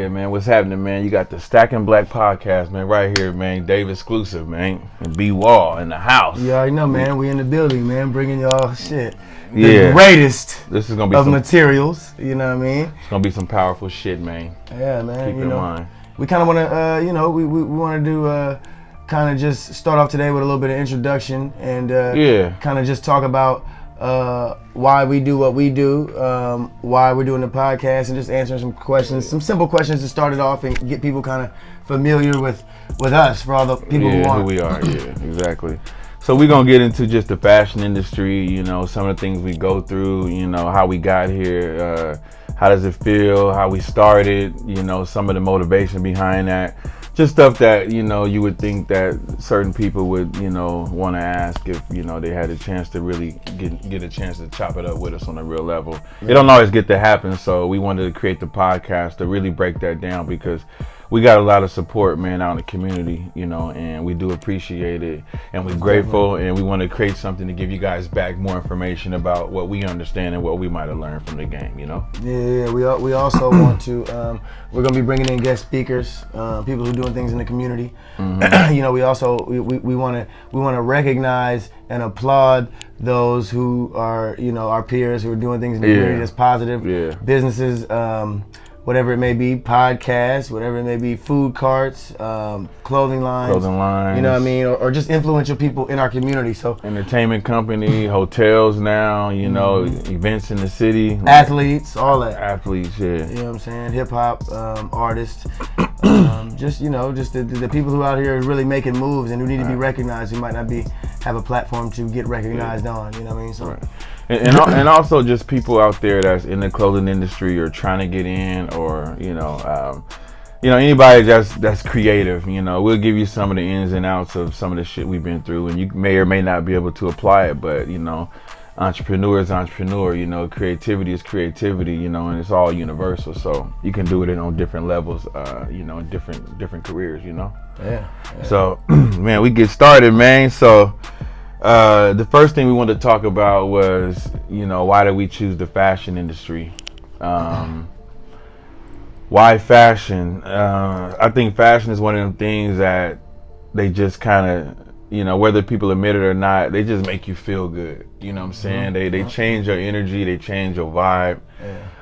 Yeah, man. What's happening, man? You got the Stackin Black podcast, man, right here, man. Dave exclusive, man. And B Wall in the house. You already know, man. We in the building, man. Bringing y'all shit. The greatest this is gonna be of materials. You know what I mean? It's gonna be some powerful shit, man. Yeah, man. Keep in mind. We kind of want to, we want to do kind of just start off today with a little bit of introduction and kind of just talk about why we do what we do, why we're doing the podcast, and just answering some questions, some simple questions to start it off and get people kind of familiar with us for all the people who we are. Yeah, exactly. So we're gonna get into just the fashion industry, you know, some of the things we go through, you know, how we got here, how does it feel, how we started, you know, some of the motivation behind that. Just stuff that, you know, you would think that certain people would, you know, want to ask if, you know, they had a chance to really get a chance to chop it up with us on a real level. Yeah. It don't always get to happen, so we wanted to create the podcast to really break that down because we got a lot of support, man, out in the community, you know, and we do appreciate it, and we're grateful, and we want to create something to give you guys back more information about what we understand and what we might have learned from the game, you know? Yeah, we also want to, we're going to be bringing in guest speakers, people who are doing things in the community. Mm-hmm. You know, we also, we want to recognize and applaud those who are, you know, our peers who are doing things in the community that's positive. Yeah. Businesses, whatever it may be, podcasts, whatever it may be, food carts, clothing lines. You know what I mean? Or just influential people in our community. So entertainment company, hotels now, you know, events in the city. Athletes, all that. Athletes, yeah. You know what I'm saying? Hip hop artists. Just, you know, just the people who out here are really making moves and who need to be recognized, who might not have a platform to get recognized on, you know what I mean? So. Right. And also just people out there that's in the clothing industry or trying to get in, or you know anybody that's creative. You know, we'll give you some of the ins and outs of some of the shit we've been through, and you may or may not be able to apply it. But you know, entrepreneur is entrepreneur. You know, creativity is creativity. You know, and it's all universal. So you can do it on different levels. You know, in different careers. You know. Yeah. So, man, we get started, man. So. The first thing we wanted to talk about was, you know, why did we choose the fashion industry? Why fashion? I think fashion is one of them things that they just kind of, you know, whether people admit it or not, they just make you feel good. You know what I'm saying? They change your energy, they change your vibe.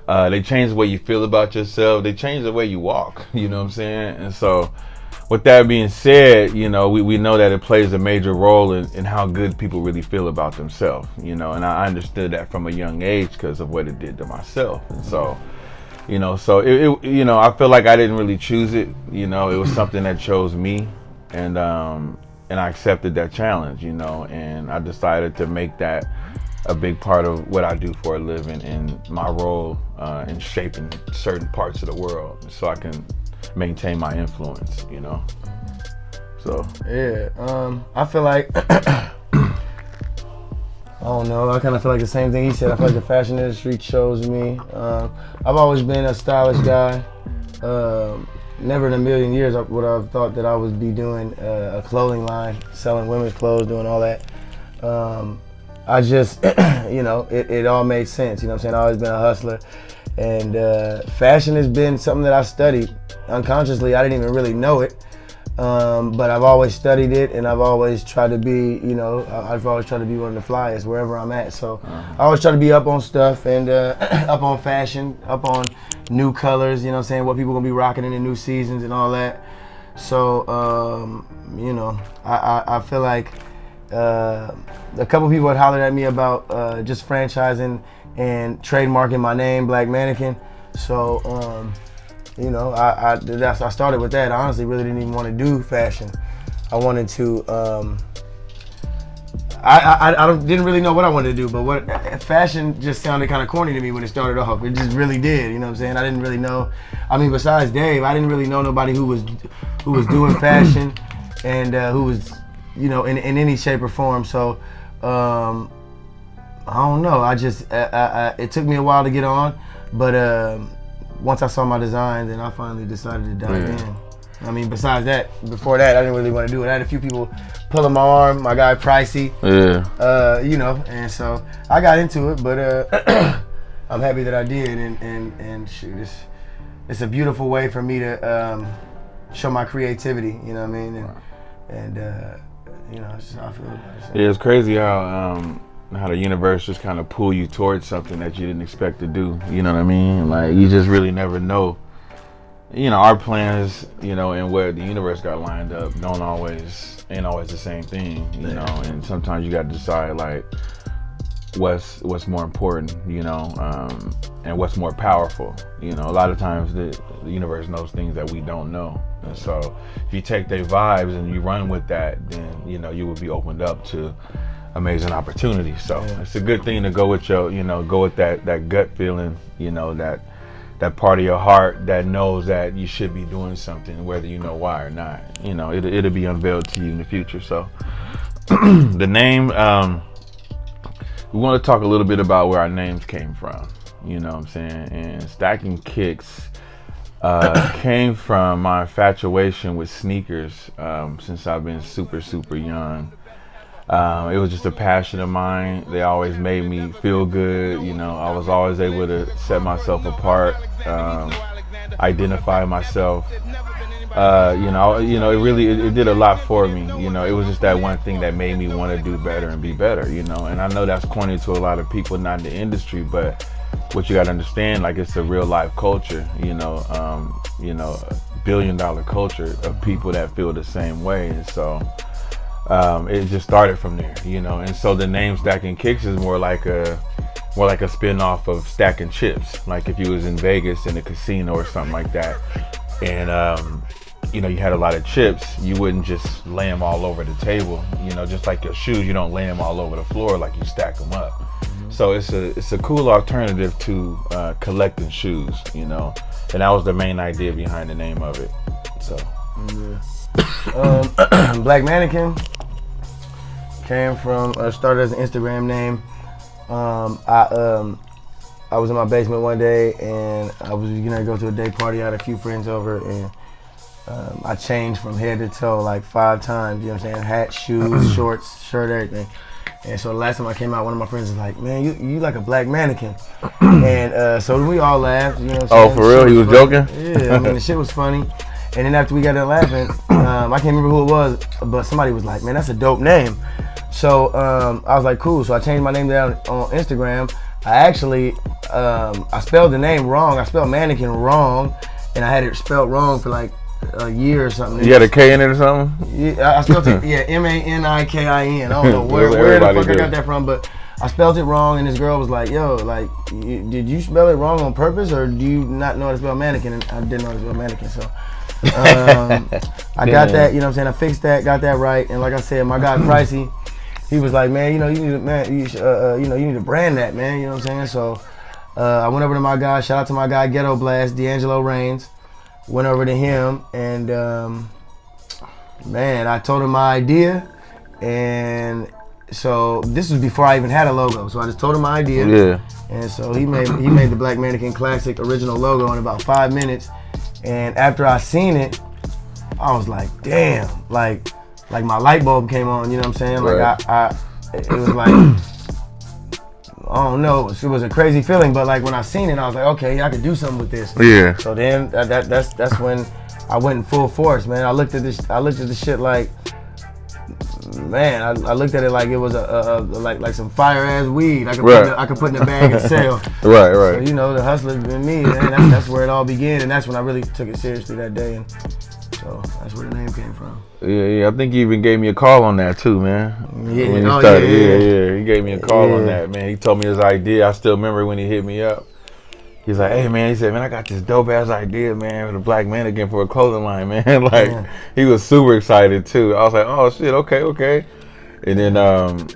Yeah. They change the way you feel about yourself. They change the way you walk. You know what I'm saying? And so, with that being said, you know, we know that it plays a major role in how good people really feel about themselves, you know, and I understood that from a young age because of what it did to myself. And so, you know, it you know, I feel like I didn't really choose it, you know, it was something that chose me, and I accepted that challenge, you know, and I decided to make that a big part of what I do for a living and my role in shaping certain parts of the world so I can maintain my influence, you know. So yeah, I feel like I don't know. I kind of feel like the same thing he said. I feel like the fashion industry chose me. I've always been a stylish guy. Never in a million years would I have thought that I would be doing a clothing line, selling women's clothes, doing all that. I just, you know, it all made sense. You know what I'm saying? I've always been a hustler. And fashion has been something that I studied unconsciously. I didn't even really know it, but I've always studied it, and I've always tried to be, you know, I've always tried to be one of the flyest wherever I'm at. So I always try to be up on stuff and up on fashion, up on new colors, you know what I'm saying, what people gonna be rocking in the new seasons and all that. So, you know, I feel like a couple people had hollered at me about just franchising and trademarking my name, Black Mannequin. So, you know, I started with that. I honestly really didn't even want to do fashion. I wanted to, I didn't really know what I wanted to do, but fashion just sounded kind of corny to me when it started off. It just really did, you know what I'm saying? I didn't really know, I mean, besides Dave, I didn't really know nobody who was doing fashion and who was, you know, in any shape or form. So, I don't know. I just it took me a while to get on, but once I saw my design, then I finally decided to dive in. I mean, besides that, before that, I didn't really want to do it. I had a few people pulling my arm. My guy Pricey, you know, and so I got into it. But I'm happy that I did, and shoot, it's a beautiful way for me to show my creativity. You know what I mean? And you know, it's just how I feel about it. Yeah, it's crazy how the universe just kind of pull you towards something that you didn't expect to do. You know what I mean? Like, you just really never know. You know, our plans, you know, and where the universe got lined up ain't always the same thing, you know, and sometimes you got to decide, like, what's more important, you know, and what's more powerful. You know, a lot of times the universe knows things that we don't know. And so if you take their vibes and you run with that, then, you know, you will be opened up to amazing opportunities. So it's a good thing to go with that gut feeling, you know, that part of your heart that knows that you should be doing something, whether you know why or not. You know, it'll be unveiled to you in the future. So the name, we want to talk a little bit about where our names came from. You know what I'm saying? And Stackin Kicks came from my infatuation with sneakers since I've been super, super young. It was just a passion of mine. They always made me feel good. You know, I was always able to set myself apart, identify myself. You know, it did a lot for me. You know, it was just that one thing that made me want to do better and be better, you know. And I know that's corny to a lot of people not in the industry, but what you got to understand, like, it's a real life culture, you know, a $1 billion culture of people that feel the same way. And so it just started from there, you know. And so the name Stackin Kicks is more like a spin-off of Stackin Chips. Like if you was in Vegas in a casino or something like that, and you know, you had a lot of chips, you wouldn't just lay them all over the table. You know, just like your shoes, you don't lay them all over the floor, like you stack them up. So it's a cool alternative to collecting shoes, you know. And that was the main idea behind the name of it. So Black Mannequin came from started as an Instagram name. I was in my basement one day and I was gonna go to a day party. I had a few friends over and I changed from head to toe like 5 times. You know what I'm saying? Hat, shoes, shorts, shirt, everything. And so the last time I came out, one of my friends was like, "Man, you like a black mannequin." And so we all laughed. You know what I'm saying? Oh, for real? He was joking? Yeah, I mean, the shit was funny. And then after we got done laughing, I can't remember who it was, but somebody was like, "Man, that's a dope name." So I was like, "Cool." So I changed my name down on Instagram. I actually, I spelled the name wrong. I spelled mannequin wrong, and I had it spelled wrong for like a year or something. You had a K in it or something? Yeah, I spelled it, Manikin. I don't know where the fuck I got that from, but I spelled it wrong, and this girl was like, "Yo, like, did you spell it wrong on purpose, or do you not know how to spell mannequin?" And I didn't know how to spell mannequin, so I got that, you know what I'm saying? I fixed that, got that right, and like I said, my guy Pricey, he was like, "Man, you know, you need to brand that, man." You know what I'm saying? So I went over to my guy. Shout out to my guy Ghetto Blast, D'Angelo Reigns. Went over to him, and man, I told him my idea, and so this was before I even had a logo. So I just told him my idea, yeah. And so he made the Black Mannequin Classic original logo in about 5 minutes. And after I seen it, I was like, damn, like my light bulb came on. You know what I'm saying? Like right. it was like, I don't know, it was a crazy feeling, but like when I seen it, I was like, okay, I could do something with this. Yeah. So then that's when I went in full force, man. I looked at this shit like, man, I looked at it like it was like some fire ass weed. I could put in a bag and sell. Right. So, you know, the hustler in me, man, that's where it all began, and that's when I really took it seriously that day, and so that's where the name came from. Yeah. I think he even gave me a call on that too, man. Yeah. When he started, yeah. He gave me a call on that, man. He told me his idea. I still remember when he hit me up. He's like, "Hey, man," he said, "Man, I got this dope ass idea, man, with a black mannequin for a clothing line, man." Like, he was super excited too. I was like, "Oh shit, okay." And then,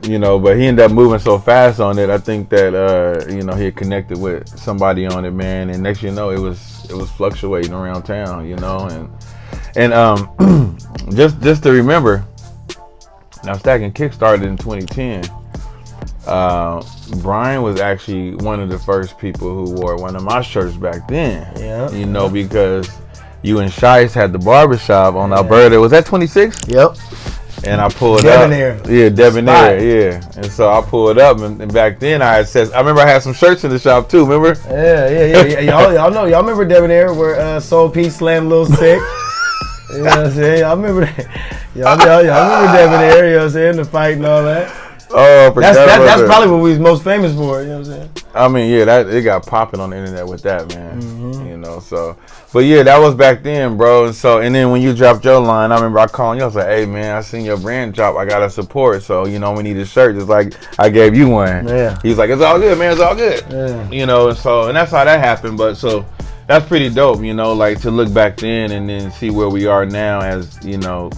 you know, but he ended up moving so fast on it. I think that, you know, he had connected with somebody on it, man. And next, you know, it was fluctuating around town, you know, and just to remember, now Stackin Kick started in 2010. Brian was actually one of the first people who wore one of my shirts back then. Yeah. You know, because you and Shice had the barbershop on Alberta. Was that 26? Yep. And I pulled Debonair. up. Yeah, Debonair, yeah. And so I pulled up, and back then I remember I had some shirts in the shop too, remember? Yeah. Y'all know, y'all remember Debonair where Soul Peace slammed Lil Sick? You know what I'm saying? Y'all remember that? Y'all remember Debonair, you know what I'm saying? The fight and all that. Oh, that's probably what we was most famous for, you know what I'm saying? I mean, yeah, it got popping on the internet with that, man. You know, so, but yeah, that was back then, bro. And then when you dropped your line, I remember I calling you. I was like, "Hey, man, I seen your brand drop. I gotta support. So, you know, we need a shirt." Just like I gave you one. Yeah. He's like, "It's all good, man. It's all good." Yeah. You know, and that's how that happened. But so that's pretty dope, you know, like to look back then and then see where we are now as, you know,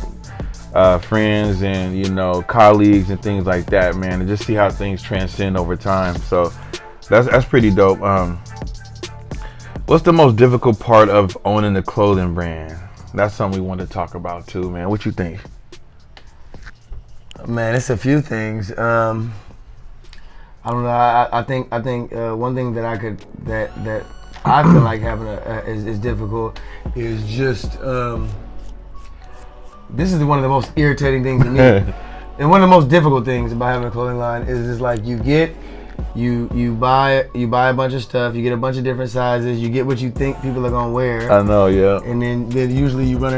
friends and, you know, colleagues and things like that, man, and just see how things transcend over time. So that's pretty dope. What's the most difficult part of owning a clothing brand? That's something we want to talk about too, man. What you think? Man, it's a few things. I don't know. I think one thing that that I feel like having is difficult is just this is one of the most irritating things to me, and one of the most difficult things about having a clothing line is just like you buy a bunch of stuff, you get a bunch of different sizes, you get what you think people are gonna wear. I know, yeah. And then usually you run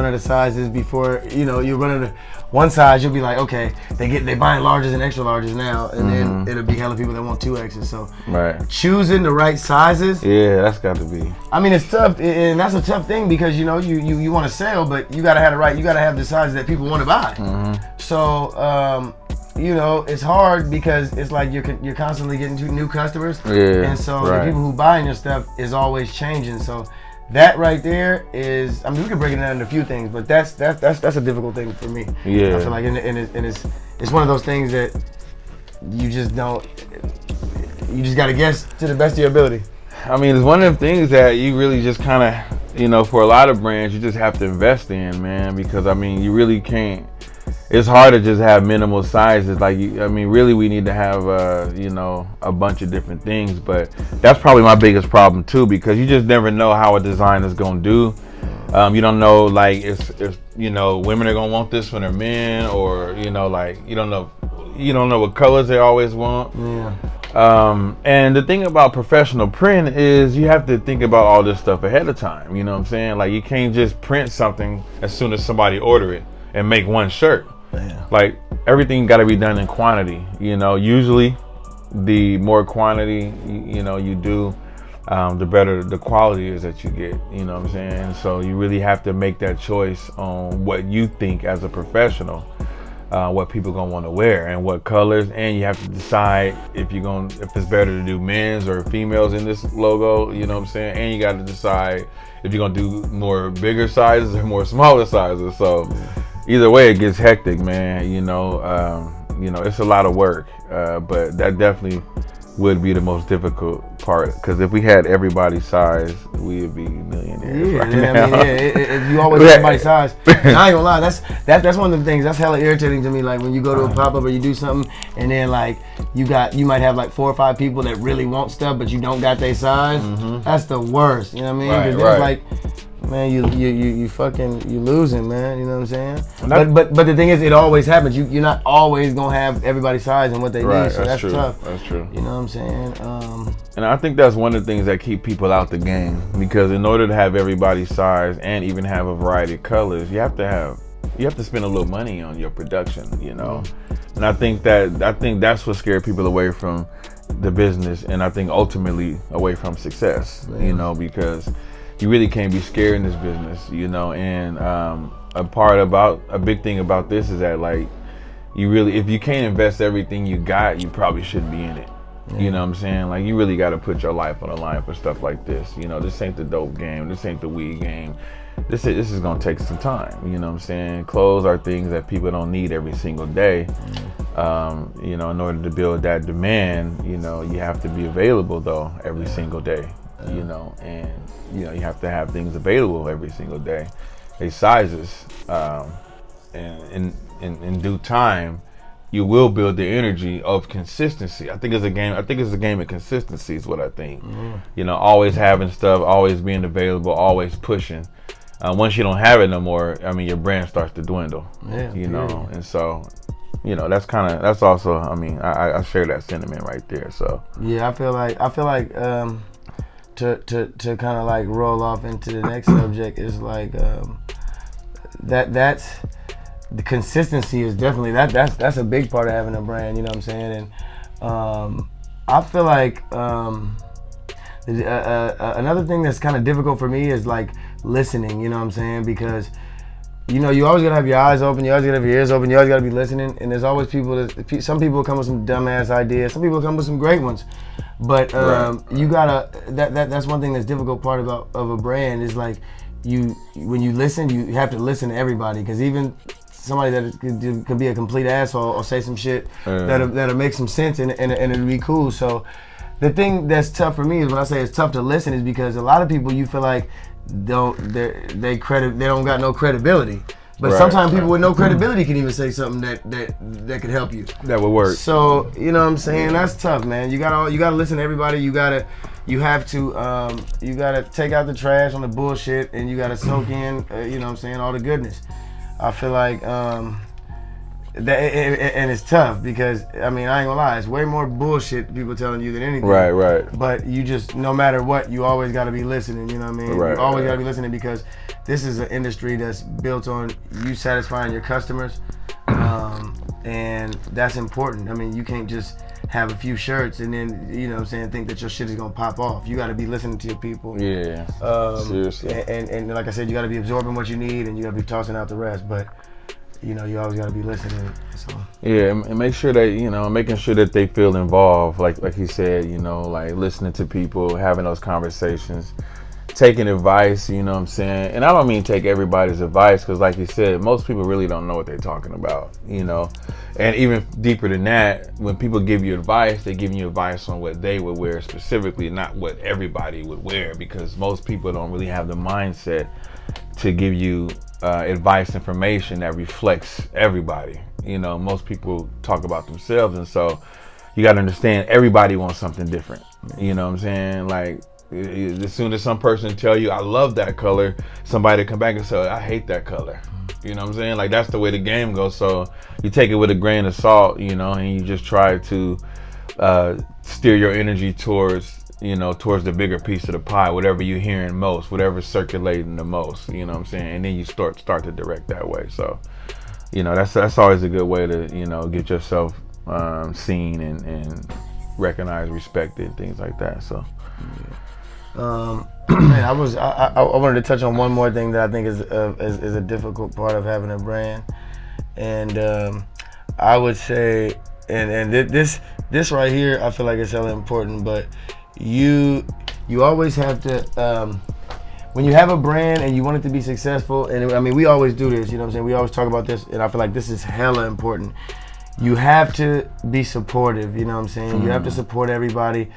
out of sizes before, you know, you run out of one size, you'll be like, okay, they buying larges and extra larges now, and then it'll be hella people that want 2X's. So choosing the right sizes. Yeah, that's got to be. I mean, it's tough, and that's a tough thing because, you know, you want to sell, but you gotta have the sizes that people want to buy. So you know, it's hard because it's like you're constantly getting new customers, and so the people who buying your stuff is always changing. So that right there is, I mean, we can break it down into a few things, but that's a difficult thing for me. Yeah, I feel like, and it's one of those things that you just got to guess to the best of your ability. I mean, it's one of them things that you really just kind of, you know, for a lot of brands, you just have to invest in, man, because I mean, you really can't. It's hard to just have minimal sizes. Like, I mean, really, we need to have, you know, a bunch of different things. But that's probably my biggest problem too, because you just never know how a design is gonna do. You don't know, like, if you know, women are gonna want this when they're men, or, you know, like, you don't know what colors they always want. Yeah. And the thing about professional print is you have to think about all this stuff ahead of time. You know what I'm saying? Like, you can't just print something as soon as somebody order it and make one shirt. Yeah. Like, everything got to be done in quantity. You know, usually the more quantity you know you do, the better the quality is that you get. You know what I'm saying? So you really have to make that choice on what you think as a professional, what people gonna want to wear and what colors, and you have to decide if it's better to do men's or females in this logo. You know what I'm saying? And you got to decide if you're gonna do more bigger sizes or more smaller sizes. So either way, it gets hectic, man. You know, it's a lot of work, but that definitely would be the most difficult part. Because if we had everybody's size, we would be millionaires right now. I mean, if you always have everybody's size, and I ain't gonna lie, that's one of the things that's hella irritating to me. Like, when you go to a pop up or you do something, and then like you might have like 4 or 5 people that really want stuff, but you don't got their size. That's the worst. You know what I mean? Because it's like, man, you losing, man. You know what I'm saying? But the thing is, it always happens. You're not always gonna have everybody's size and what they need. So that's true. tough. That's true. You know what I'm saying? And I think that's one of the things that keep people out the game, because in order to have everybody's size and even have a variety of colors, you have to spend a little money on your production. You know, and I think that's what scared people away from the business, and I think ultimately away from success. You know, because you really can't be scared in this business, you know. And a big thing about this is that, like, if you can't invest everything you got, you probably shouldn't be in it. You know what I'm saying? Like, you really got to put your life on the line for stuff like this. You know, this ain't the dope game. This ain't the weed game. This is gonna take some time. You know what I'm saying? Clothes are things that people don't need every single day. You know, in order to build that demand, you know, you have to be available though every single day. You know, and you know, you have to have things available every single day, sizes, and in due time, you will build the energy of consistency. I think it's a game of consistency is what I think. You know, always having stuff, always being available, always pushing. Once you don't have it no more, I mean, your brand starts to dwindle. Yeah, you know, and so, you know, that's also, I mean, I share that sentiment right there. So yeah, I feel like to kind of like roll off into the next subject is like that's the consistency is definitely that's a big part of having a brand. You know what I'm saying? And I feel like another thing that's kind of difficult for me is like listening. You know what I'm saying? Because you know, you always gotta have your eyes open, you always gotta have your ears open, you always gotta be listening. And there's always some people come with some dumbass ideas, some people come with some great ones. But you gotta, that's one thing that's difficult part of a brand is like when you listen, you have to listen to everybody. Because even somebody that could be a complete asshole or say some shit that'll make some sense and it'll be cool. So the thing that's tough for me is when I say it's tough to listen is because a lot of people you feel like they don't got no credibility. But sometimes people with no credibility can even say something that could help you. That would work. So, you know what I'm saying? That's tough, man. You gotta listen to everybody. You gotta take out the trash on the bullshit and you gotta soak in you know what I'm saying, all the goodness. I feel like and it's tough because I mean I ain't gonna lie, it's way more bullshit people telling you than anything. Right. But you just no matter what, you always gotta be listening. You know what I mean? You always gotta be listening because this is an industry that's built on you satisfying your customers, and that's important. I mean, you can't just have a few shirts and then you know what I'm saying think that your shit is gonna pop off. You gotta be listening to your people. Yeah. Seriously. And like I said, you gotta be absorbing what you need and you gotta be tossing out the rest. But you know, you always got to be listening. So. Yeah, and make sure that, you know, making sure that they feel involved. Like he said, you know, like listening to people, having those conversations, taking advice, you know what I'm saying? And I don't mean take everybody's advice because like you said, most people really don't know what they're talking about, you know? And even deeper than that, when people give you advice, they're giving you advice on what they would wear specifically, not what everybody would wear, because most people don't really have the mindset to give you advice, information that reflects everybody. You know, most people talk about themselves, and so you got to understand everybody wants something different. You know what I'm saying? Like, as soon as some person tell you, I love that color, somebody come back and say, I hate that color. You know what I'm saying? Like, that's the way the game goes. So you take it with a grain of salt, you know, and you just try to steer your energy towards the bigger piece of the pie, whatever you're hearing most, whatever's circulating the most, you know what I'm saying? And then you start to direct that way. So, you know, that's always a good way to, you know, get yourself seen and recognized, respected, things like that. So, man, I wanted to touch on one more thing that I think is a difficult part of having a brand. And I would say, and this right here, I feel like it's hella important, but you always have to when you have a brand and you want it to be successful, and I mean we always do this, you know what I'm saying, we always talk about this, and I feel like this is hella important. You have to be supportive, you know what I'm saying? You have to support everybody.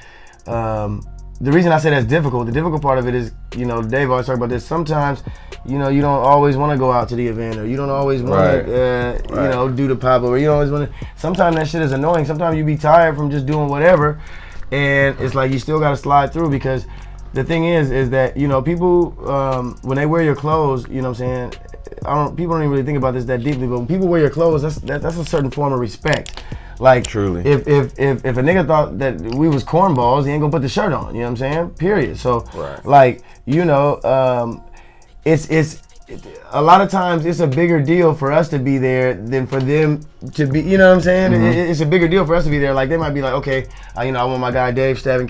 The reason I say that's difficult, the difficult part of it is, you know, Dave always talk about this, sometimes, you know, you don't always want to go out to the event, or you don't always want to, you know, do the pop-up, or you don't always want to, sometimes that shit is annoying, sometimes you be tired from just doing whatever, and it's like you still got to slide through, because the thing is that, you know, people, when they wear your clothes, you know what I'm saying, people don't even really think about this that deeply, but when people wear your clothes, that's a certain form of respect. Like, truly, if a nigga thought that we was cornballs, he ain't gonna put the shirt on. You know what I'm saying? Period. So, like, you know, it's a lot of times it's a bigger deal for us to be there than for them to be. You know what I'm saying? It's a bigger deal for us to be there. Like, they might be like, okay, I want my guy Dave stacking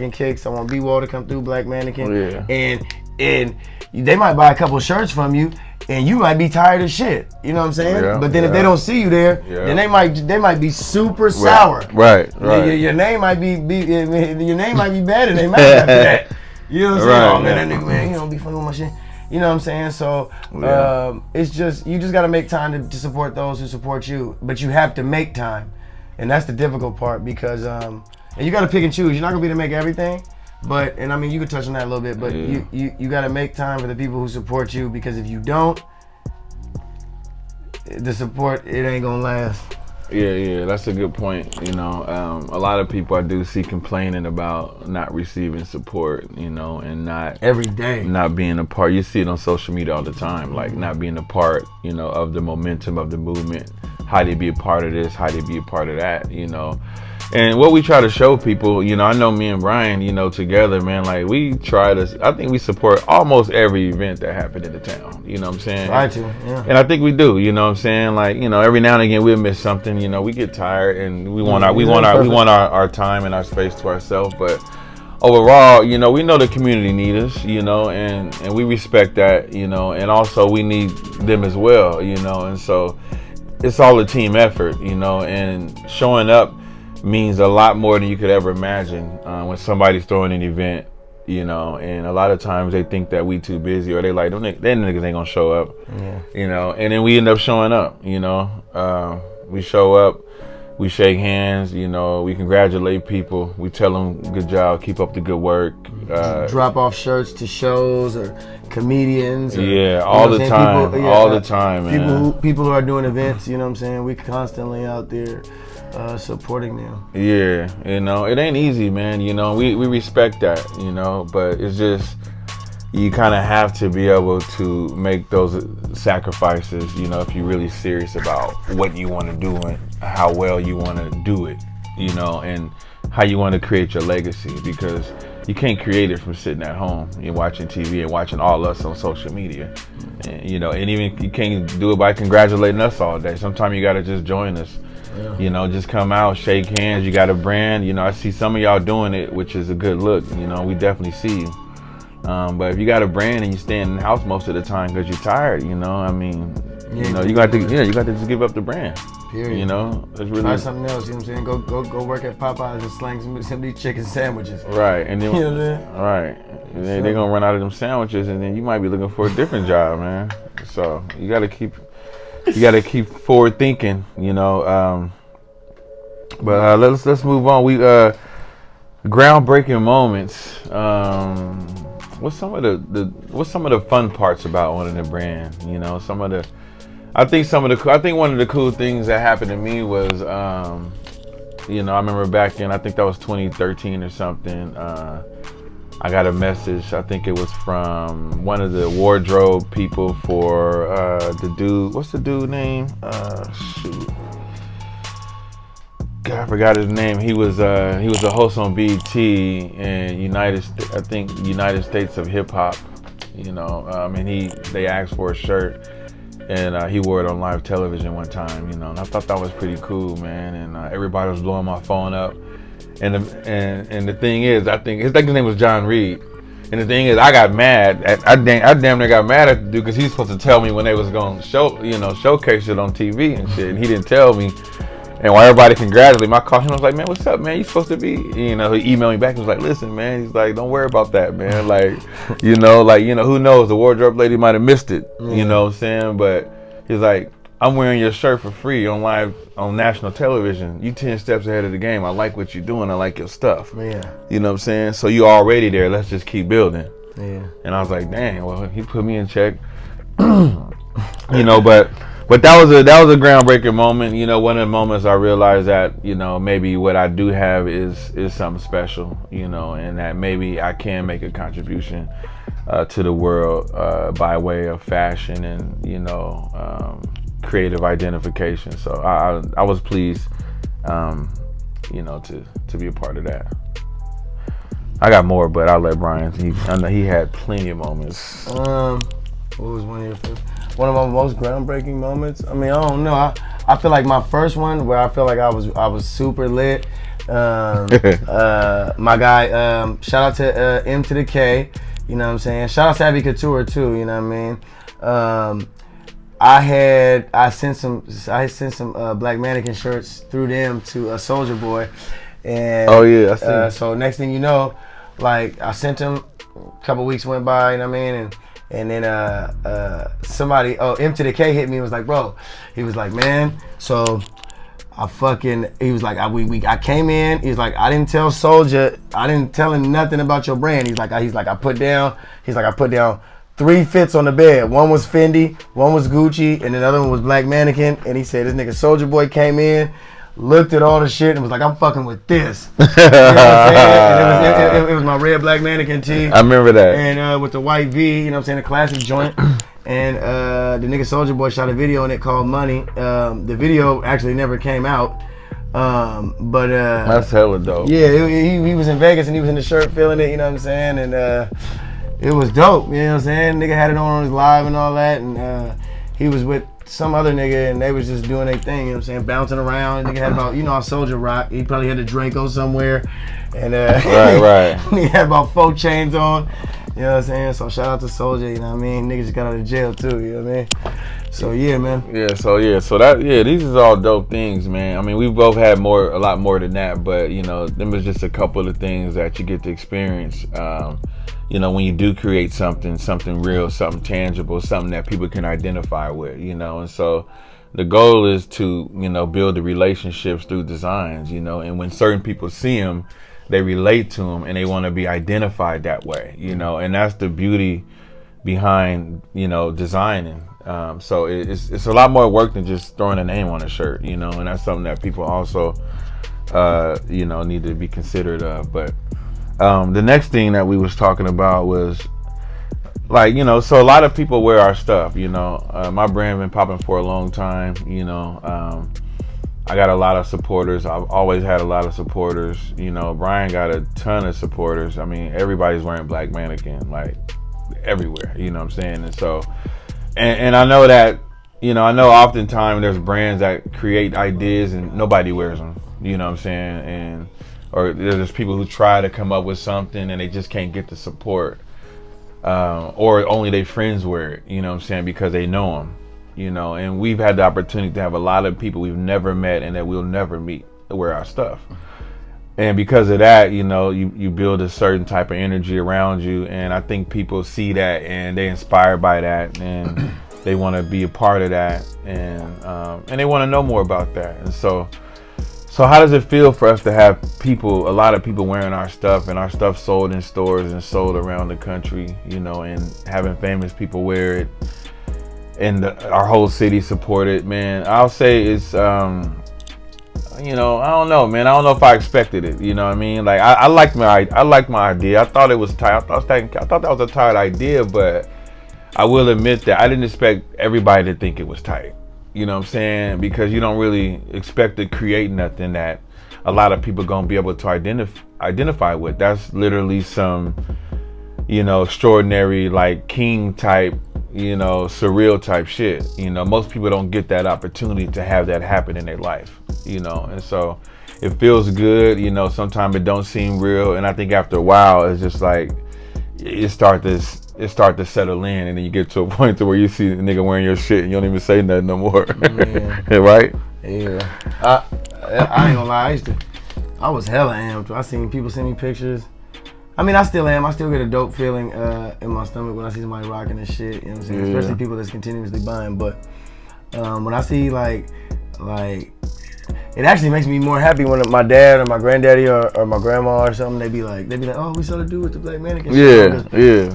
kicks. I want B-Wall to come through, Black Mannequin, and they might buy a couple shirts from you. And you might be tired of shit, you know what I'm saying? Yeah, but then if they don't see you there, then they might be super sour. Right. Your name might be bad in their mouth after that. You know what I'm saying? Oh man, that nigga, man, he don't be fucking with my shit. You know what I'm saying? So it's just, you just gotta make time to support those who support you. But you have to make time, and that's the difficult part, because and you gotta pick and choose. You're not gonna be able to make everything. But, and I mean, you could touch on that a little bit, but you got to make time for the people who support you, because if you don't, the support, it ain't going to last. Yeah, that's a good point. A lot of people I do see complaining about not receiving support, and every day not being a part. You see it on social media all the time, like not being a part, of the momentum of the movement. How they be a part of this, how they be a part of that, And what we try to show people, I know me and Brian, together, man, like I think we support almost every event that happened in the town, you know what I'm saying? Try to, yeah. And I think we do, you know what I'm saying? Like, every now and again we'll miss something, we get tired and we want our time and our space to ourselves, but overall, we know the community needs us, and we respect that, and also we need them as well, and so it's all a team effort, and showing up means a lot more than you could ever imagine when somebody's throwing an event, and a lot of times they think that we too busy or they like, them niggas ain't gonna show up, and then we end up showing up, we show up, we shake hands, we congratulate people, we tell them good job, keep up the good work. Drop off shirts to shows or comedians. Or, all the time, the time, man. People who are doing events, you know what I'm saying? We constantly out there supporting them. Yeah, it ain't easy, man. We respect that, but it's just you kind of have to be able to make those sacrifices, if you're really serious about what you want to do and how well you want to do it, and how you want to create your legacy, because you can't create it from sitting at home and watching TV and watching all us on social media, and even you can't do it by congratulating us all day. Sometimes you got to just join us. Yeah. Just come out, shake hands. You got a brand. I see some of y'all doing it, which is a good look. We definitely see you. But if you got a brand and you stay in the house most of the time because you're tired, you got to just give up the brand. Period. It's really try something else. You know what I'm saying? Go work at Popeyes and slang some of these chicken sandwiches. Right, and then you know what I'm saying? Right, they're gonna run out of them sandwiches, and then you might be looking for a different job, man. So you got to keep forward thinking, But let's move on. We groundbreaking moments. What's some of the fun parts about owning a brand? I think one of the cool things that happened to me was, I remember back in, I think that was 2013 or something. I got a message. I think it was from one of the wardrobe people for the dude. What's the dude name? Shoot. God, I forgot his name. He was a host on BET and United States of Hip Hop. And they asked for a shirt, and he wore it on live television one time. And I thought that was pretty cool, man. And everybody was blowing my phone up. And the thing is, I think his name was John Reed. And the thing is, I got mad. I damn near got mad at the dude because he's supposed to tell me when they was going to showcase it on TV and shit. And he didn't tell me. And while everybody congratulated me, I called him. I was like, man, what's up, man? You supposed to be, he emailed me back. He was like, listen, man. He's like, don't worry about that, man. Like, who knows? The wardrobe lady might have missed it. You know what I'm saying? But he's like, I'm wearing your shirt for free on national television. You 10 steps ahead of the game. I like what you're doing. I like your stuff. Yeah. You know what I'm saying? So you already there. Let's just keep building. Yeah. And I was like, dang, well, he put me in check. But that was a groundbreaking moment. One of the moments I realized that, maybe what I do have is something special, and that maybe I can make a contribution to the world by way of fashion and, creative identification. So I was pleased, to be a part of that. I got more, but I'll let Brian. I know he had plenty of moments. What was one of your favorite? One of my most groundbreaking moments? I mean, I don't know. I feel like my first one where I feel like I was super lit. My guy, shout out to M to the K. You know what I'm saying? Shout out to Abby Couture too. You know what I mean? I sent some Black Mannequin shirts through them to a Soldier Boy. And oh yeah, I see. So next thing you know, like I sent them. A couple weeks went by. You know what I mean? And then somebody, M to the K hit me and was like, bro, he was like, man, so he was like, I came in, he's like, I didn't tell him nothing about your brand. I put down 3 fits on the bed. One was Fendi, one was Gucci, and then the other one was Black Mannequin. And he said this nigga Soulja Boy came in, looked at all the shit, and was like, I'm fucking with this. You know what I'm saying? And it was my red Black Mannequin tee. I remember that. And with the white V, you know what I'm saying, a classic joint. And the nigga Soulja Boy shot a video on it called Money. The video actually never came out. But that's hella dope. Yeah, he was in Vegas and he was in the shirt feeling it, you know what I'm saying? And it was dope, you know what I'm saying? Nigga had it on his live and all that, and he was with some other nigga and they was just doing their thing, you know what I'm saying? Bouncing around. Nigga had about, you know how Soulja rock. He probably had a Draco somewhere. And right. he had about 4 chains on. You know what I'm saying? So shout out to Soulja, you know what I mean? Niggas just got out of jail too, you know what I mean? So yeah, man. So these is all dope things, man. I mean, we both had a lot more than that, but you know, them is just a couple of things that you get to experience. You know, when you do create something real, something tangible, something that people can identify with, you know. And so the goal is to, you know, build the relationships through designs, you know, and when certain people see them, they relate to them and they want to be identified that way, you know, and that's the beauty behind, you know, designing. So it's a lot more work than just throwing a name on a shirt, you know, and that's something that people also, you know, need to be considerate of. But the next thing that we was talking about was like, you know, so a lot of people wear our stuff, you know. My brand been popping for a long time, you know. I got a lot of supporters. I've always had a lot of supporters. You know, Brian got a ton of supporters. I mean, everybody's wearing Black Mannequin, like everywhere, you know what I'm saying? And so, and I know that, you know, I know oftentimes there's brands that create ideas and nobody wears them, you know what I'm saying? And, or there's people who try to come up with something and they just can't get the support. Or only their friends wear it, you know what I'm saying? Because they know them. You know, and we've had the opportunity to have a lot of people we've never met and that we'll never meet wear our stuff. And because of that, you know, you build a certain type of energy around you. And I think people see that and they're inspired by that and they want to be a part of that. And they want to know more about that. And so how does it feel for us to have a lot of people wearing our stuff and our stuff sold in stores and sold around the country, you know, and having famous people wear it? And our whole city supported, man. I'll say it's, you know, I don't know, man. I don't know if I expected it. You know what I mean? Like I liked my idea. I thought it was tight. I thought that was a tight idea, but I will admit that I didn't expect everybody to think it was tight. You know what I'm saying? Because you don't really expect to create nothing that a lot of people gonna be able to identify with. That's literally some, you know, extraordinary, like king type, you know, surreal type shit. You know, most people don't get that opportunity to have that happen in their life, you know, and so it feels good, you know. Sometimes it don't seem real, and I think after a while it's just like it start to settle in, and then you get to a point to where you see the nigga wearing your shit and you don't even say nothing no more. Yeah. Right? Yeah. I ain't gonna lie, I was hella amped. I seen people send me pictures. I mean, I still am. I still get a dope feeling in my stomach when I see somebody rocking this shit. You know what I'm saying? Yeah. Especially people that's continuously buying. But when I see like, it actually makes me more happy when my dad or my granddaddy or my grandma or something, they be like, oh, we saw the dude with the Black Mannequin. Yeah.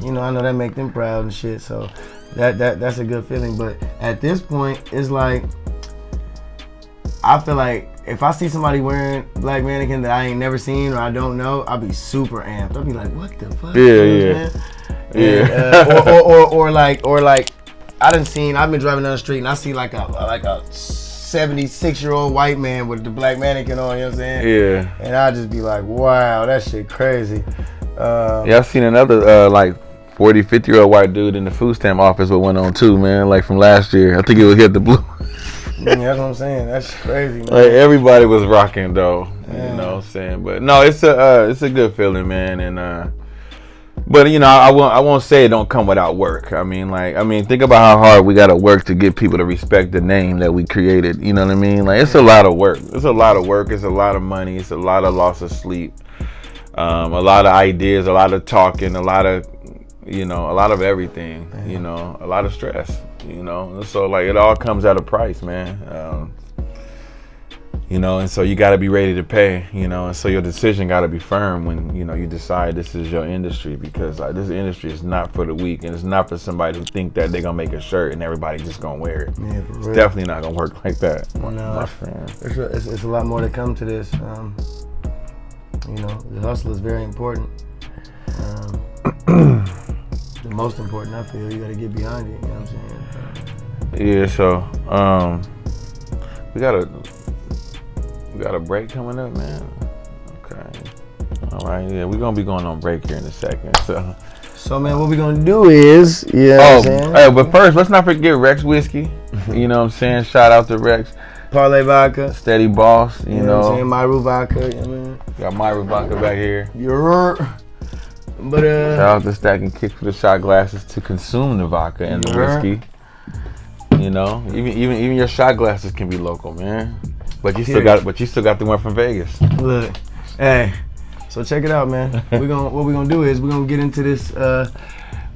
You know, I know that make them proud and shit. So that's a good feeling. But at this point, it's like, I feel like if I see somebody wearing Black Mannequin that I ain't never seen or I don't know, I'll be super amped. I'll be like, what the fuck? Or like I've been driving down the street and I see like a 76-year-old white man with the Black Mannequin on, you know what I'm saying? Yeah. And I just be like, wow, that shit crazy. I've seen another like 40, 50-year-old white dude in the food stamp office with one on too, man, like from last year. I think it was Hit the Blue. Yeah, that's what I'm saying. That's crazy, man. Like everybody was rocking though, you know what I'm saying? But no, it's a good feeling, man. And but you know, I won't say it don't come without work. I mean, think about how hard we gotta work to get people to respect the name that we created. You know what I mean? Like it's a lot of work. It's a lot of work. It's a lot of money. It's a lot of loss of sleep. A lot of ideas. A lot of talking. A lot of everything. You know, a lot of stress. You know, so like it all comes at a price, man. You know, and so you got to be ready to pay, you know, and so your decision got to be firm when, you know, you decide this is your industry, because this industry is not for the weak, and it's not for somebody who think that they're going to make a shirt and everybody just going to wear it. Yeah, it's definitely not going to work like that. No, it's a lot more to come to this. You know, the hustle is very important. The most important, I feel, you got to get behind it, you know what I'm saying? Yeah, so we got a break coming up, man. Okay. All right, yeah, we're gonna be going on break here in a second. So man, what we're gonna do is, but first, let's not forget Rex Whiskey. You know what I'm saying? Shout out to Rex. Parlay Vodka. Steady Boss, you know. What I'm saying? Myru Vodka, you know what I mean? Got Myru Vodka back here. But shout out to Stackin Kicks for the shot glasses to consume the vodka and the whiskey. You know, even your shot glasses can be local, man. But you still got the one from Vegas. Look, hey, so check it out, man. What we're gonna do is we're gonna get into this.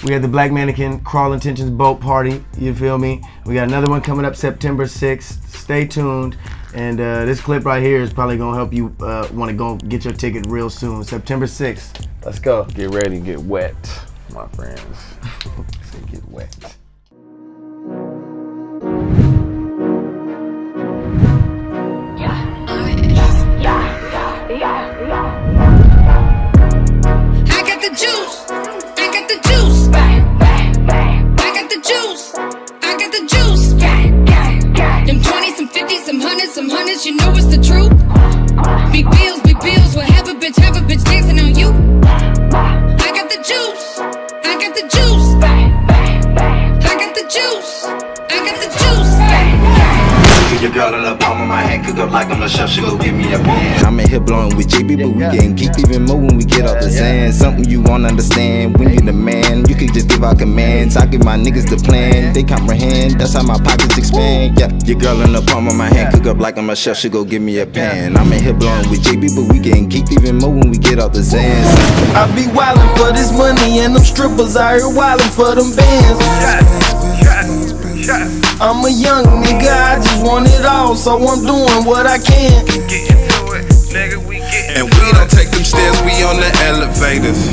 We had the Black Mannequin Crawl Intentions Boat Party. You feel me? We got another one coming up September 6th. Stay tuned. And this clip right here is probably gonna help you want to go get your ticket real soon. September 6th. Let's go. Get ready, get wet, my friends. Say get wet. Some hundreds, you know it's the truth. Big bills, will have a bitch dancing on you. I got the juice, I got the juice, I got the juice, I got the juice. Your girl in the palm of my hand, cook up like I'm the chef, she go give me a pan. I'm in here blowing with JB, but we getting geek even more when we get off the sand. Something you won't understand when you the man. You can just give out commands, I give my niggas the plan. They comprehend, that's how my pockets expand. Yeah, your girl in the palm of my hand, cook up like I'm a chef, she go give me a pan. I'm in here blowing with JB, but we getting geek even more when we get off the sand. I be wildin' for this money and them strippers out here wildin' for them bands. I'm a young nigga, I just want it all, so I'm doing what I can. Get into it, nigga, we get and we don't take them stairs, we on the elevators.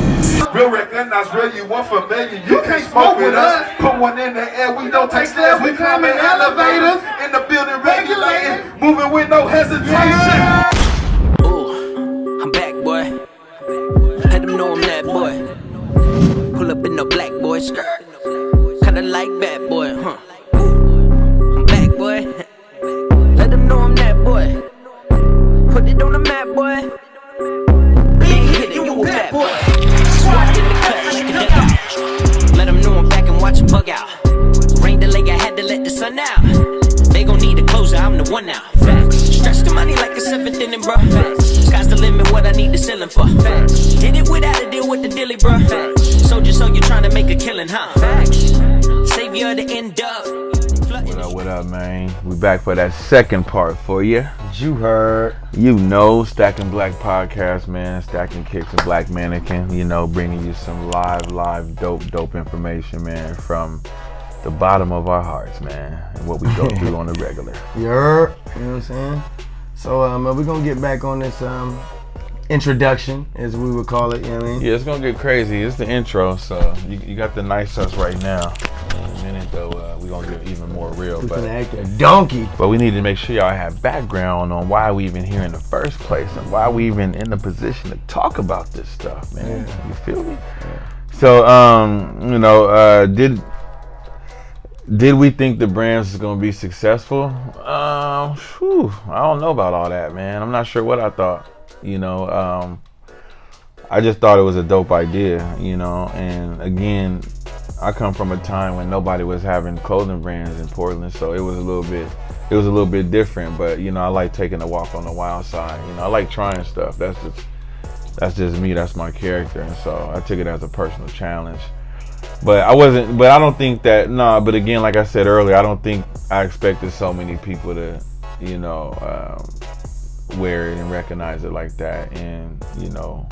Real recognize real, you want familiar, you can't smoke with us. Put one in the air, we don't take stairs, we climbing elevators. In the building regulating, moving with no hesitation. Ooh, I'm back, boy. Let them know I'm that boy. Pull up in no black boy skirt. Kinda like bad boy, huh? I'm back, boy. Let them know I'm that boy. Put it on the map, boy. Big hit it, you a bad boy. Swapped in the cut like a dugout. Let them know I'm back and watch them bug out. Rain delay, I had to let the sun out. They gon' need a closer, I'm the one now. Facts. Stretch the money like a 7th inning, bro. Facts. Sky's the limit, what I need the ceiling for. Facts. Hit it without a deal with the dilly, bro. Facts. Soldier, so you trying to make a killing, huh? Facts. Savior of the end up. What up, man? We back for that second part for you. You heard. You know, Stackin Black Podcast, man. Stackin Kicks and Black Mannequin. You know, bringing you some live, dope information, man, from the bottom of our hearts, man, and what we go through on the regular. You heard. You know what I'm saying? So, we're gonna get back on this introduction, as we would call it. You know what I mean? Yeah, it's gonna get crazy. It's the intro, so you got the nice us right now. In a minute, though, we're gonna get even more real. We're gonna act a donkey. But we need to make sure y'all have background on why we even here in the first place and why we even in the position to talk about this stuff, man. Yeah. You feel me? Yeah. So, you know, did we think the brands was gonna be successful? I don't know about all that, man. I'm not sure what I thought. You know, I just thought it was a dope idea, you know, and again, I come from a time when nobody was having clothing brands in Portland, so it was a little bit different, but you know, I like taking a walk on the wild side. You know, I like trying stuff. That's just me, that's my character, and so I took it as a personal challenge. But I don't think that, but again, like I said earlier, I don't think I expected so many people to, you know, wear it and recognize it like that, and you know,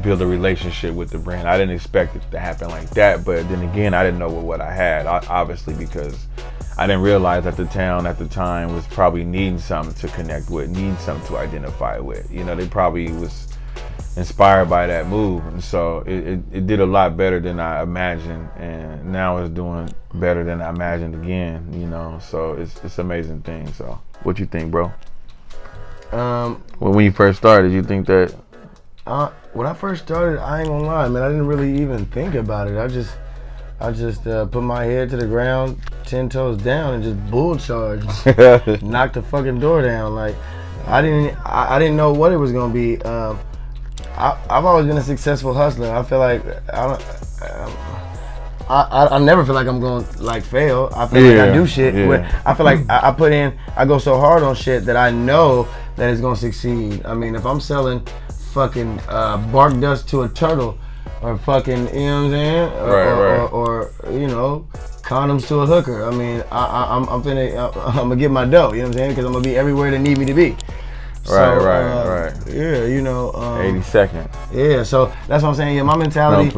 build a relationship with the brand. I didn't expect it to happen like that, but then again, I didn't know what I had, obviously, because I didn't realize that the town at the time was probably needing something to connect with, needing something to identify with. You know, they probably was inspired by that move, and so it did a lot better than I imagined, and now it's doing better than I imagined again. You know, so it's an amazing thing. So, what you think, bro? When you first started, you think that? When I first started, I ain't gonna lie, man, I didn't really even think about it. I just put my head to the ground, 10 toes down, and just bull charged, knocked the fucking door down. Like I didn't know what it was gonna be. I've always been a successful hustler. I feel like I never feel like I'm going to like fail. I feel like I do shit. I feel like I go so hard on shit that I know that it's going to succeed. I mean, if I'm selling fucking bark dust to a turtle, or fucking, you know what I'm saying? Or you know, condoms to a hooker. I mean, I'm gonna get my dough, you know what I'm saying? Because I'm gonna be everywhere they need me to be. Right. Yeah, you know. 80 seconds. Yeah, so that's what I'm saying. Yeah, my mentality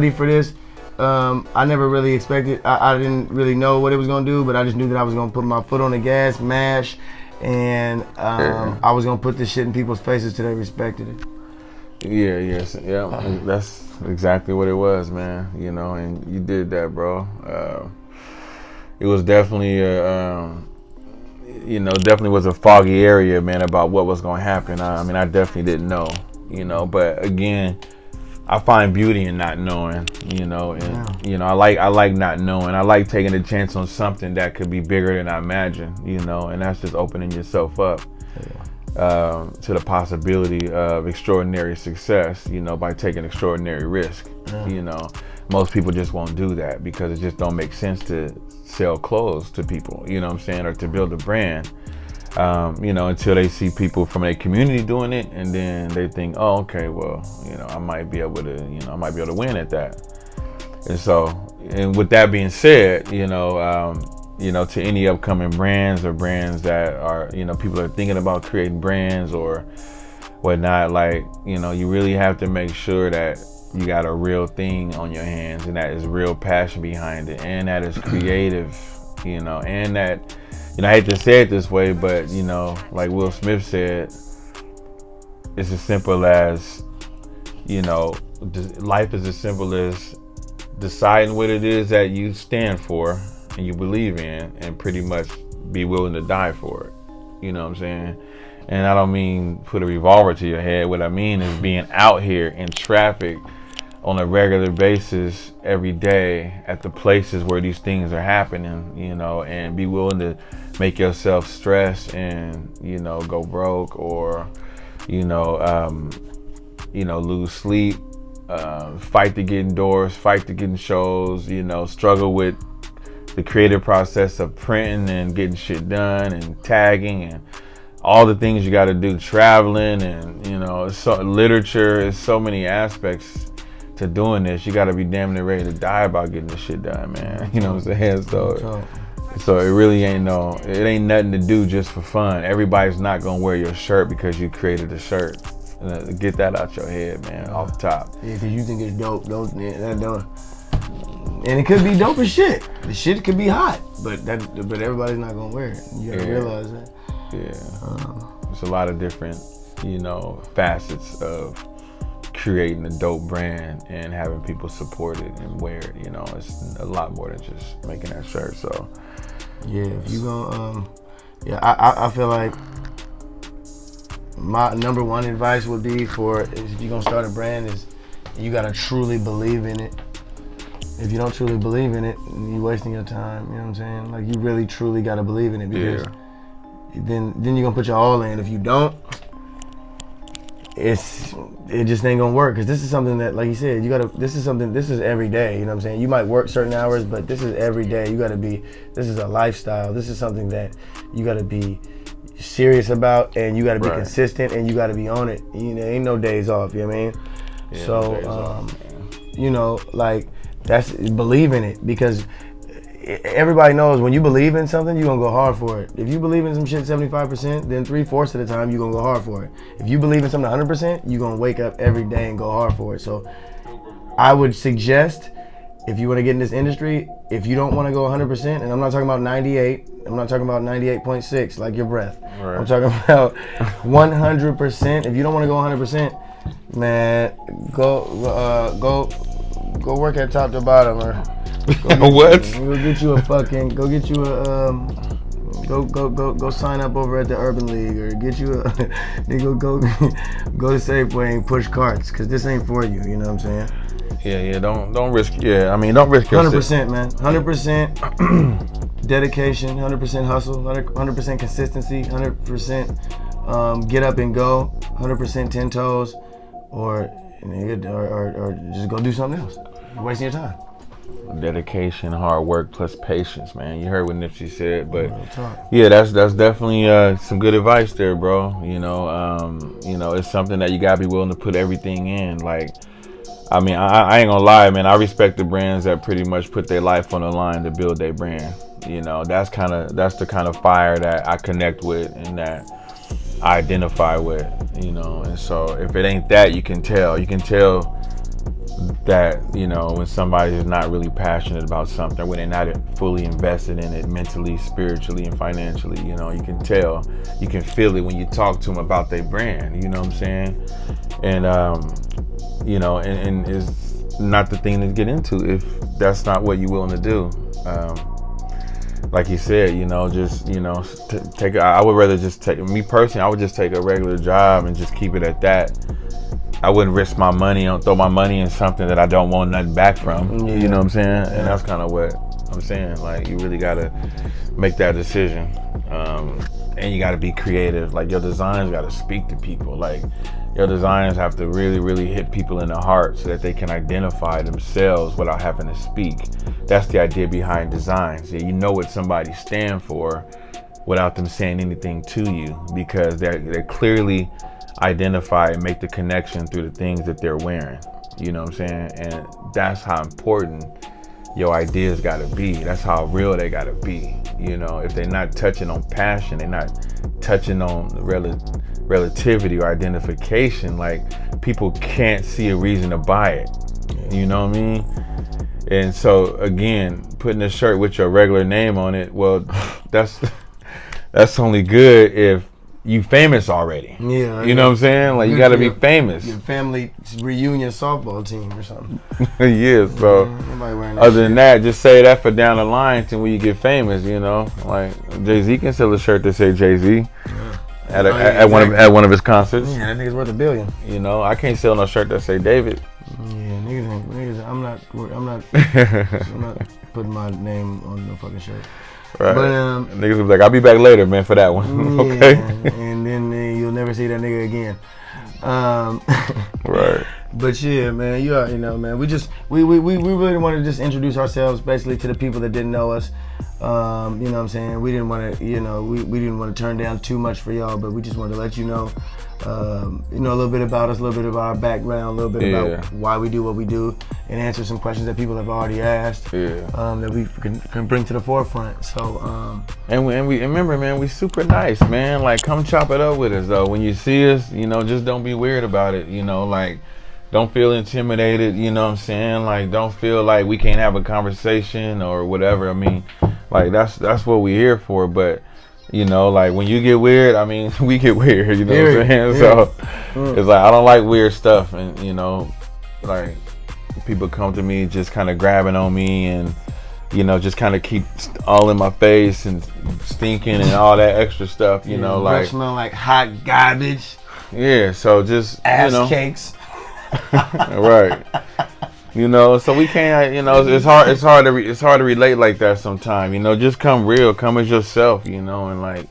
for this, I never really expected. I didn't really know what it was gonna do, but I just knew that I was gonna put my foot on the gas, mash, and I was gonna put this shit in people's faces till they respected it. Yeah. That's exactly what it was, man. You know, and you did that, bro. It was definitely definitely was a foggy area, man, about what was going to happen. I mean, I definitely didn't know, you know, but again, I find beauty in not knowing, you know, and you know, I like not knowing. I like taking a chance on something that could be bigger than I imagined, you know, and that's just opening yourself up to the possibility of extraordinary success, you know, by taking extraordinary risk. You know, most people just won't do that because it just don't make sense to sell clothes to people, you know what I'm saying, or to build a brand, you know, until they see people from a community doing it, and then they think, oh, okay, well, you know, I might be able to win at that. And so, and with that being said, you know, to any upcoming brands or brands that are, you know, people are thinking about creating brands or whatnot, like, you know, you really have to make sure that you got a real thing on your hands, and that is real passion behind it, and that is creative, you know, and that, you know, I hate to say it this way, but, you know, like Will Smith said, it's as simple as, you know, life is as simple as deciding what it is that you stand for and you believe in, and pretty much be willing to die for it. You know what I'm saying? And I don't mean put a revolver to your head. What I mean is being out here in traffic on a regular basis every day at the places where these things are happening, you know, and be willing to make yourself stress and, you know, go broke, or, you know, lose sleep, fight to get indoors, fight to get in shows, you know, struggle with the creative process of printing and getting shit done and tagging and all the things you got to do, traveling, and, you know, so literature, is so many aspects to doing this. You got to be damn near ready to die about getting this shit done, man. You know what I'm saying? So it really ain't nothing to do just for fun. Everybody's not gonna wear your shirt because you created a shirt. Get that out your head, man, off the top. Yeah, because you think it's dope. And it could be dope as shit. The shit could be hot, but everybody's not gonna wear it. You gotta realize that. Yeah. There's a lot of different, you know, facets of creating a dope brand and having people support it and wear it. You know, it's a lot more than just making that shirt. So yeah, if you gonna I feel like my number one advice would be if you're gonna start a brand, is you gotta truly believe in it. If you don't truly believe in it, you're wasting your time. You know what I'm saying? Like, you really truly gotta believe in it, because then you're gonna put your all in. If you don't, it just ain't gonna work. Because this is something that, like you said, this is every day. You know what I'm saying? You might work certain hours, but this is every day. This is a lifestyle. This is something that you gotta be serious about, and you gotta be consistent, and you gotta be on it. You know, ain't no days off. You know what I mean? Yeah, so, you know, like, that's, believe in it, because everybody knows when you believe in something, you're gonna go hard for it. If you believe in some shit 75%, then 3/4 of the time you're gonna go hard for it. If you believe in something 100%, you're gonna wake up every day and go hard for it. So I would suggest, if you want to get in this industry, if you don't want to go 100%, and I'm not talking about 98, I'm not talking about 98.6 like your breath. Right. I'm talking about 100%. If you don't want to go 100%, man, go work at top to bottom, or What? Go get you a go sign up over at the Urban League, or get you a go to Safeway and push carts, cause this ain't for you. You know what I'm saying? Yeah. Don't risk. Yeah, I mean, don't risk your 100%, man. 100% dedication, 100% hustle, 100% consistency, 100% get up and go, 100% 10 toes, or just go do something else. You're wasting your time. Dedication, hard work, plus patience, man. You heard what Nipsey said, but yeah, that's definitely some good advice there, bro. You know, it's something that you gotta be willing to put everything in. Like, I mean, I ain't gonna lie, man. I respect the brands that pretty much put their life on the line to build their brand. You know, that's the kind of fire that I connect with and that I identify with. You know, and so if it ain't that, you can tell. You can tell that, you know, when somebody is not really passionate about something, when they're not fully invested in it mentally, spiritually, and financially. You know, you can tell, you can feel it when you talk to them about their brand. You know what I'm saying? And you know, and it's not the thing to get into if that's not what you're willing to do. Like you said, you know, just, you know, I would rather just me personally, I would just take a regular job and just keep it at that. I wouldn't risk my money throw my money in something that I don't want nothing back from. Yeah. You know what I'm saying? And that's kind of what I'm saying. Like, you really gotta make that decision, and you gotta be creative. Like, your designs gotta speak to people. Like, your designs have to really, really hit people in the heart so that they can identify themselves without having to speak. That's the idea behind designs. Yeah, you know what somebody stands for without them saying anything to you, because they're clearly identify and make the connection through the things that they're wearing. You know what I'm saying? And that's how important your ideas gotta be. That's how real they gotta be. You know, if they're not touching on passion, they're not touching on relativity or identification, like, people can't see a reason to buy it. You know what I mean? And so, again, putting a shirt with your regular name on it, well, that's only good if you famous already. Yeah. You know what I'm saying? Like, you gotta be famous. Your family reunion softball team or something. Yeah, so other than that, just say that for down the line to when you get famous, you know? Like, Jay-Z can sell a shirt that say Jay-Z at one of his concerts. Yeah, that nigga's worth $1 billion. You know, I can't sell no shirt that say David. Yeah, niggas, I'm not putting my name on no fucking shirt. Right. But niggas will be like, I'll be back later, man, for that one. Okay. And then you'll never see that nigga again. Right. But yeah, man, you know, man, we really want to just introduce ourselves basically to the people that didn't know us. You know what I'm saying? We didn't want to, you know, we didn't want to turn down too much for y'all, but we just wanted to let you know, you know, a little bit about us, a little bit about our background, a little bit about why we do what we do, and answer some questions that people have already asked. That we can bring to the forefront. So and remember, man, we super nice, man. Like, come chop it up with us, though. When you see us, you know, just don't be weird about it. You know, like, don't feel intimidated. You know what I'm saying? Like, don't feel like we can't have a conversation or whatever. I mean, like, that's what we're here for. But, you know, like, when you get weird, I mean, we get weird. You know what I'm saying? So it's like, I don't like weird stuff, and, you know, like, people come to me just kind of grabbing on me and, you know, just kind of keep all in my face and stinking and all that extra stuff, you know, like, smell like hot garbage. Yeah, so just, ass, you know, cakes. Right. You know, so we can't, you know, it's hard to relate like that sometimes. You know, just come real, come as yourself, you know, and like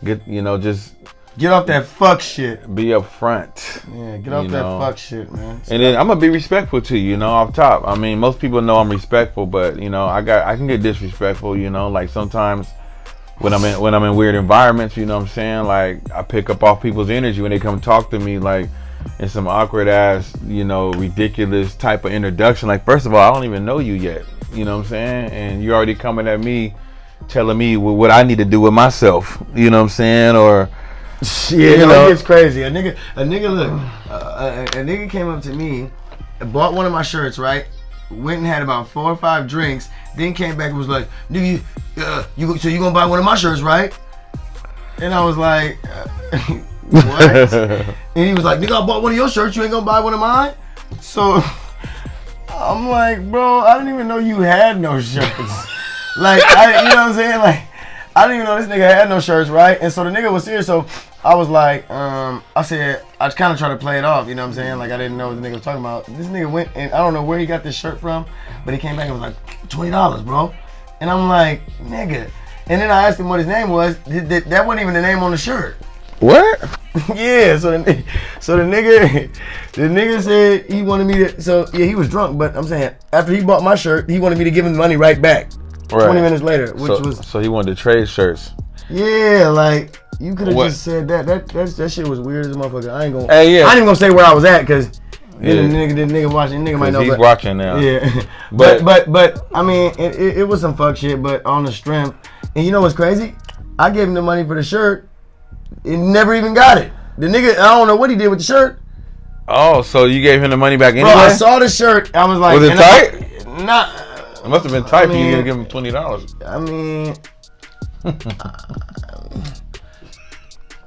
just get off that fuck shit. Be up front. Yeah, get off that fuck shit, man. And then I'm gonna be respectful to you, you know, off top. I mean, most people know I'm respectful, but you know, I can get disrespectful, you know, like sometimes when I'm in weird environments, you know what I'm saying? Like, I pick up off people's energy when they come talk to me, like, in some awkward ass, you know, ridiculous type of introduction. Like, first of all, I don't even know you yet. You know what I'm saying? And you're already coming at me, telling me what I need to do with myself. You know what I'm saying? Or shit, you know, it's crazy. A nigga came up to me, bought one of my shirts, right? went and had about 4 or 5 drinks, then came back and was like, nigga, so you gonna buy one of my shirts, right? And I was like, what? And he was like, nigga, I bought one of your shirts, you ain't gonna buy one of mine? So I'm like, bro, I didn't even know you had no shirts. Like, you know what I'm saying? Like, I didn't even know this nigga had no shirts, right? And so the nigga was serious, so I was like, I kind of tried to play it off, you know what I'm saying? Like, I didn't know what the nigga was talking about. This nigga went, and I don't know where he got this shirt from, but he came back and was like, $20, bro. And I'm like, nigga. And then I asked him what his name was. That wasn't even the name on the shirt. What? Yeah, so the nigga said he wanted me to, so yeah, he was drunk, but I'm saying, after he bought my shirt, he wanted me to give him the money right back. Right. 20 minutes later, So he wanted to trade shirts. Yeah, like, you could have just said that. That shit was weird as a motherfucker. I ain't Hey, yeah. I ain't even gonna say where I was at, cause the nigga watching, the nigga might know. He's watching now. Yeah, but I mean, it was some fuck shit. But on the strength, and you know what's crazy? I gave him the money for the shirt, and never even got it. The nigga, I don't know what he did with the shirt. Oh, so you gave him the money back anyway? Bro, I saw the shirt. I was like, was it tight? Not. It must have been tight for you to give him $20. I mean,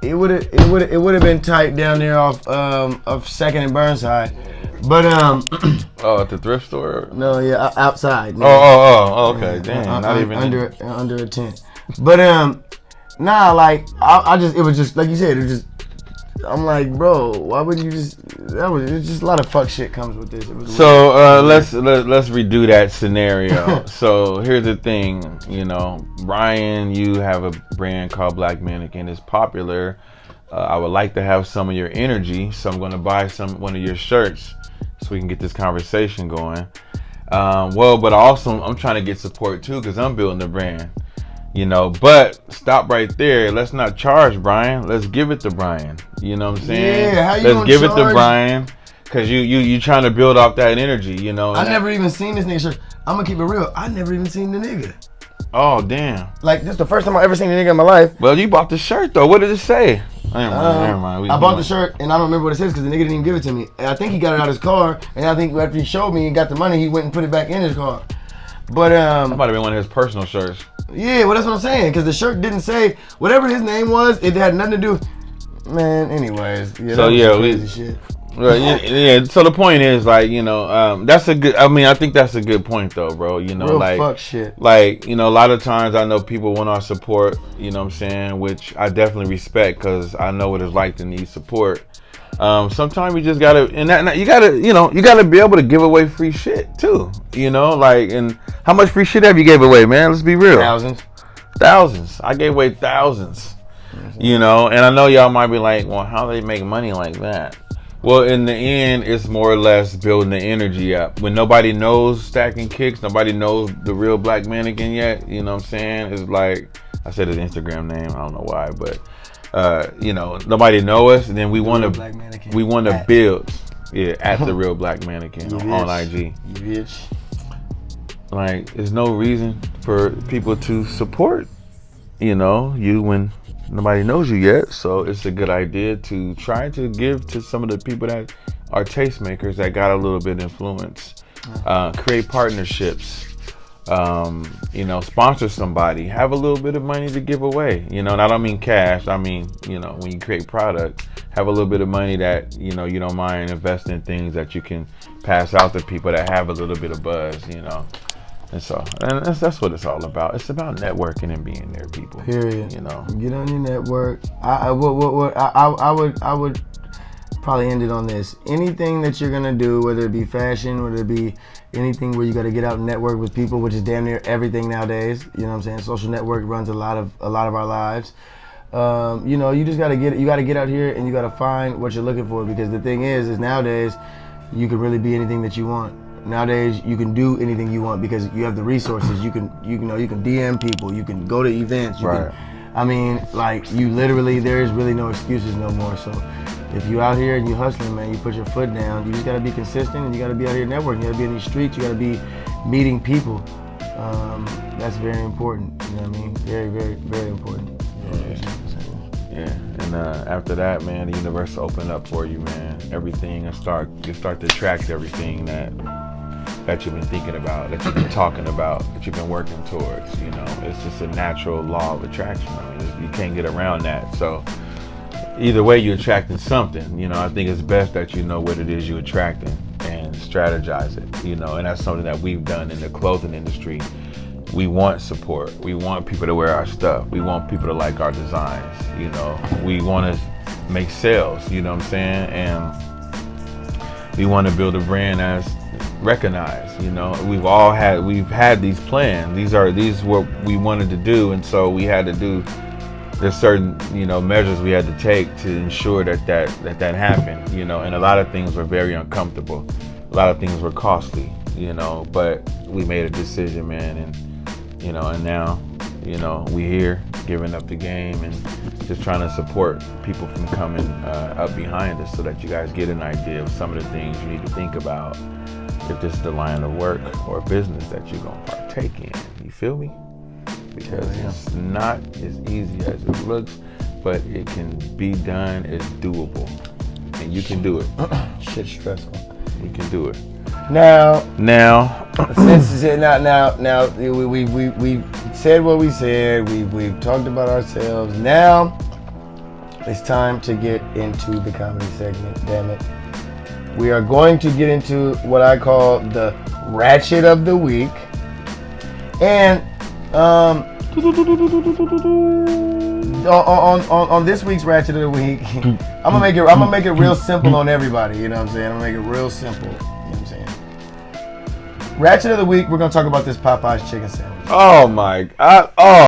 it would have been tight down there off 2nd and Burnside, but Oh, at the thrift store? No, yeah, outside. Oh, okay, damn, not even under a tent. But nah, like it was just like you said, it was just. I'm like, bro, why wouldn't you just? It's just a lot of fuck shit comes with this. So let's redo that scenario. So here's the thing, you know, Brian, you have a brand called Black Mannequin. It's popular. I would like to have some of your energy, so I'm going to buy one of your shirts so we can get this conversation going. But also I'm trying to get support too because I'm building the brand. You know, but stop right there. Let's not charge Brian. Let's give it to Brian. You know what I'm saying? Yeah, how you Let's give it to Brian. Cause you trying to build off that energy, you know. I never even seen this nigga shirt. I'm gonna keep it real. I never even seen the nigga. Oh damn. Like this is the first time I ever seen a nigga in my life. Well, you bought the shirt though. What did it say? Never mind. I bought the shirt and I don't remember what it says because the nigga didn't even give it to me. And I think he got it out of his car. And I think after he showed me and got the money, he went and put it back in his car. But that might have been one of his personal shirts. Yeah, well that's what I'm saying, because the shirt didn't say whatever his name was. It had nothing to do. Man, anyways. Yeah, so yeah, crazy shit. Yeah. So the point is, like, you know, that's a good. I mean, I think that's a good point, though, bro. You know, real like, fuck shit. Like, you know, a lot of times I know people want our support. You know what I'm saying? Which I definitely respect because I know what it's like to need support. Sometimes you just gotta, and you gotta be able to give away free shit too. You know, like, and how much free shit have you gave away, man? Let's be real. Thousands. I gave away thousands. You know, and I know y'all might be like, well, how do they make money like that? Well, in the end, it's more or less building the energy up. When nobody knows Stackin Kicks, nobody knows the real Black Mannequin yet. You know what I'm saying? It's like, I said his Instagram name. I don't know why, but. You know, nobody know us, and then we want to build, at the real Black Mannequin on IG. You bitch. Like, there's no reason for people to support, you know, you when nobody knows you yet. So it's a good idea to try to give to some of the people that are tastemakers that got a little bit of influence. Create partnerships. You know, sponsor somebody, have a little bit of money to give away, you know, and I don't mean cash, I mean, you know, when you create product, have a little bit of money that, you know, you don't mind investing in things that you can pass out to people that have a little bit of buzz, you know, and that's what it's all about. It's about networking and being there, people. Period. You know, get on your network. I would probably end it on this. Anything that you're gonna do, whether it be fashion, whether it be anything where you got to get out and network with people, which is damn near everything nowadays. You know what I'm saying? Social network runs a lot of our lives. You know, you just got to get out here and you got to find what you're looking for, because the thing is nowadays you can really be anything that you want. Nowadays you can do anything you want because you have the resources. You can DM people, you can go to events. I mean, like, you literally, there's really no excuses no more. So if you out here and you hustling, man, you put your foot down. You just gotta be consistent, and you gotta be out here networking. You gotta be in these streets. You gotta be meeting people. That's very important. You know what I mean? Very, very, very important. Yeah. And after that, man, the universe will open up for you, man. Everything and you start to attract everything that that you've been thinking about, that you've been talking about, that you've been working towards. You know, it's just a natural law of attraction. I mean, you can't get around that. So either way, you're attracting something. You know, I think it's best that you know what it is you're attracting and strategize it. You know, and that's something that we've done in the clothing industry. We want support. We want people to wear our stuff. We want people to like our designs. You know, we want to make sales. You know what I'm saying? And we want to build a brand that's recognized. You know, we've had these plans. These are what we wanted to do, and so we had to do. There's certain, you know, measures we had to take to ensure that happened. You know, and a lot of things were very uncomfortable. A lot of things were costly. You know, but we made a decision, man, and you know, and now, you know, we here giving up the game and just trying to support people from coming up behind us so that you guys get an idea of some of the things you need to think about if this is the line of work or business that you're going to partake in. You feel me? Because it's not as easy as it looks, but it can be done. It's doable, and you can do it. Shit's stressful. We can do it. Now, Since we said what we said. We've talked about ourselves. Now it's time to get into the comedy segment. Damn it, we are going to get into what I call the Ratchet of the Week, and on this week's Ratchet of the Week, I'm gonna make it real simple on everybody. You know what I'm saying? I'm gonna make it real simple. Ratchet of the Week, we're going to talk about this Popeyes chicken sandwich. Oh my God. Oh.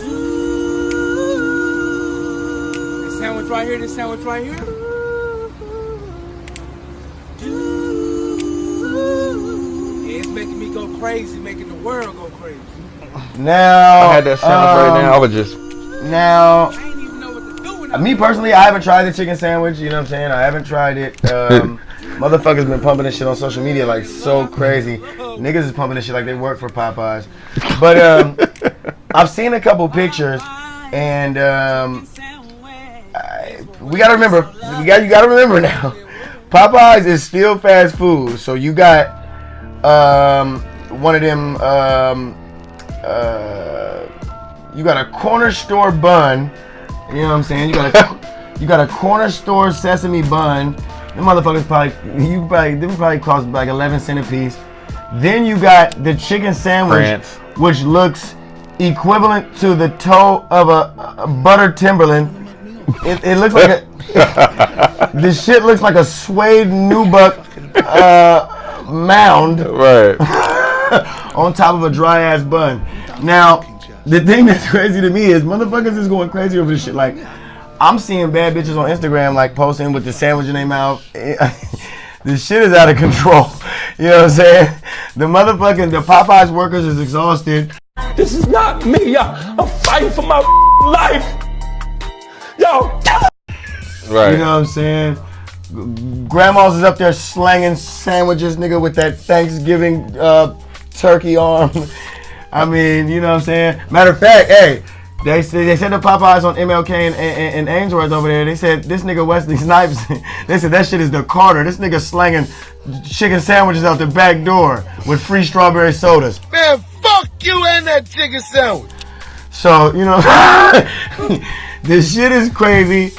This sandwich right here, this sandwich right here. Yeah, it's making me go crazy, making the world go crazy. Now, I had that sandwich right now. I was just. Now, I ain't even know what to do with it. me personally, I haven't tried the chicken sandwich. You know what I'm saying? I haven't tried it. Motherfuckers been pumping this shit on social media like so crazy. Niggas is pumping this shit like they work for Popeyes. But I've seen a couple pictures, and we gotta remember. You gotta remember now. Popeyes is still fast food, so you got one of them. You got a corner store bun. You know what I'm saying? You got a corner store sesame bun. Them motherfuckers probably cost like 11 cents a piece. Then you got the chicken sandwich, which looks equivalent to the toe of a butter Timberland. It looks like this shit looks like a suede nubuck mound, Right. on top of a dry ass bun. Now, the thing that's crazy to me is motherfuckers is going crazy over this shit. Like, I'm seeing bad bitches on Instagram like posting with the sandwich in their mouth. This shit is out of control. You know what I'm saying? The Popeyes workers is exhausted. This is not me, y'all. I'm fighting for my life. Yo. Right. You know what I'm saying? Grandma's is up there slanging sandwiches, nigga, with that Thanksgiving turkey arm. I mean, you know what I'm saying? Matter of fact, hey, they said the Popeyes on MLK and Ainsworth over there. They said this nigga Wesley Snipes. They said that shit is the Carter. This nigga slanging chicken sandwiches out the back door with free strawberry sodas. Man, fuck you and that chicken sandwich. So you know, this shit is crazy.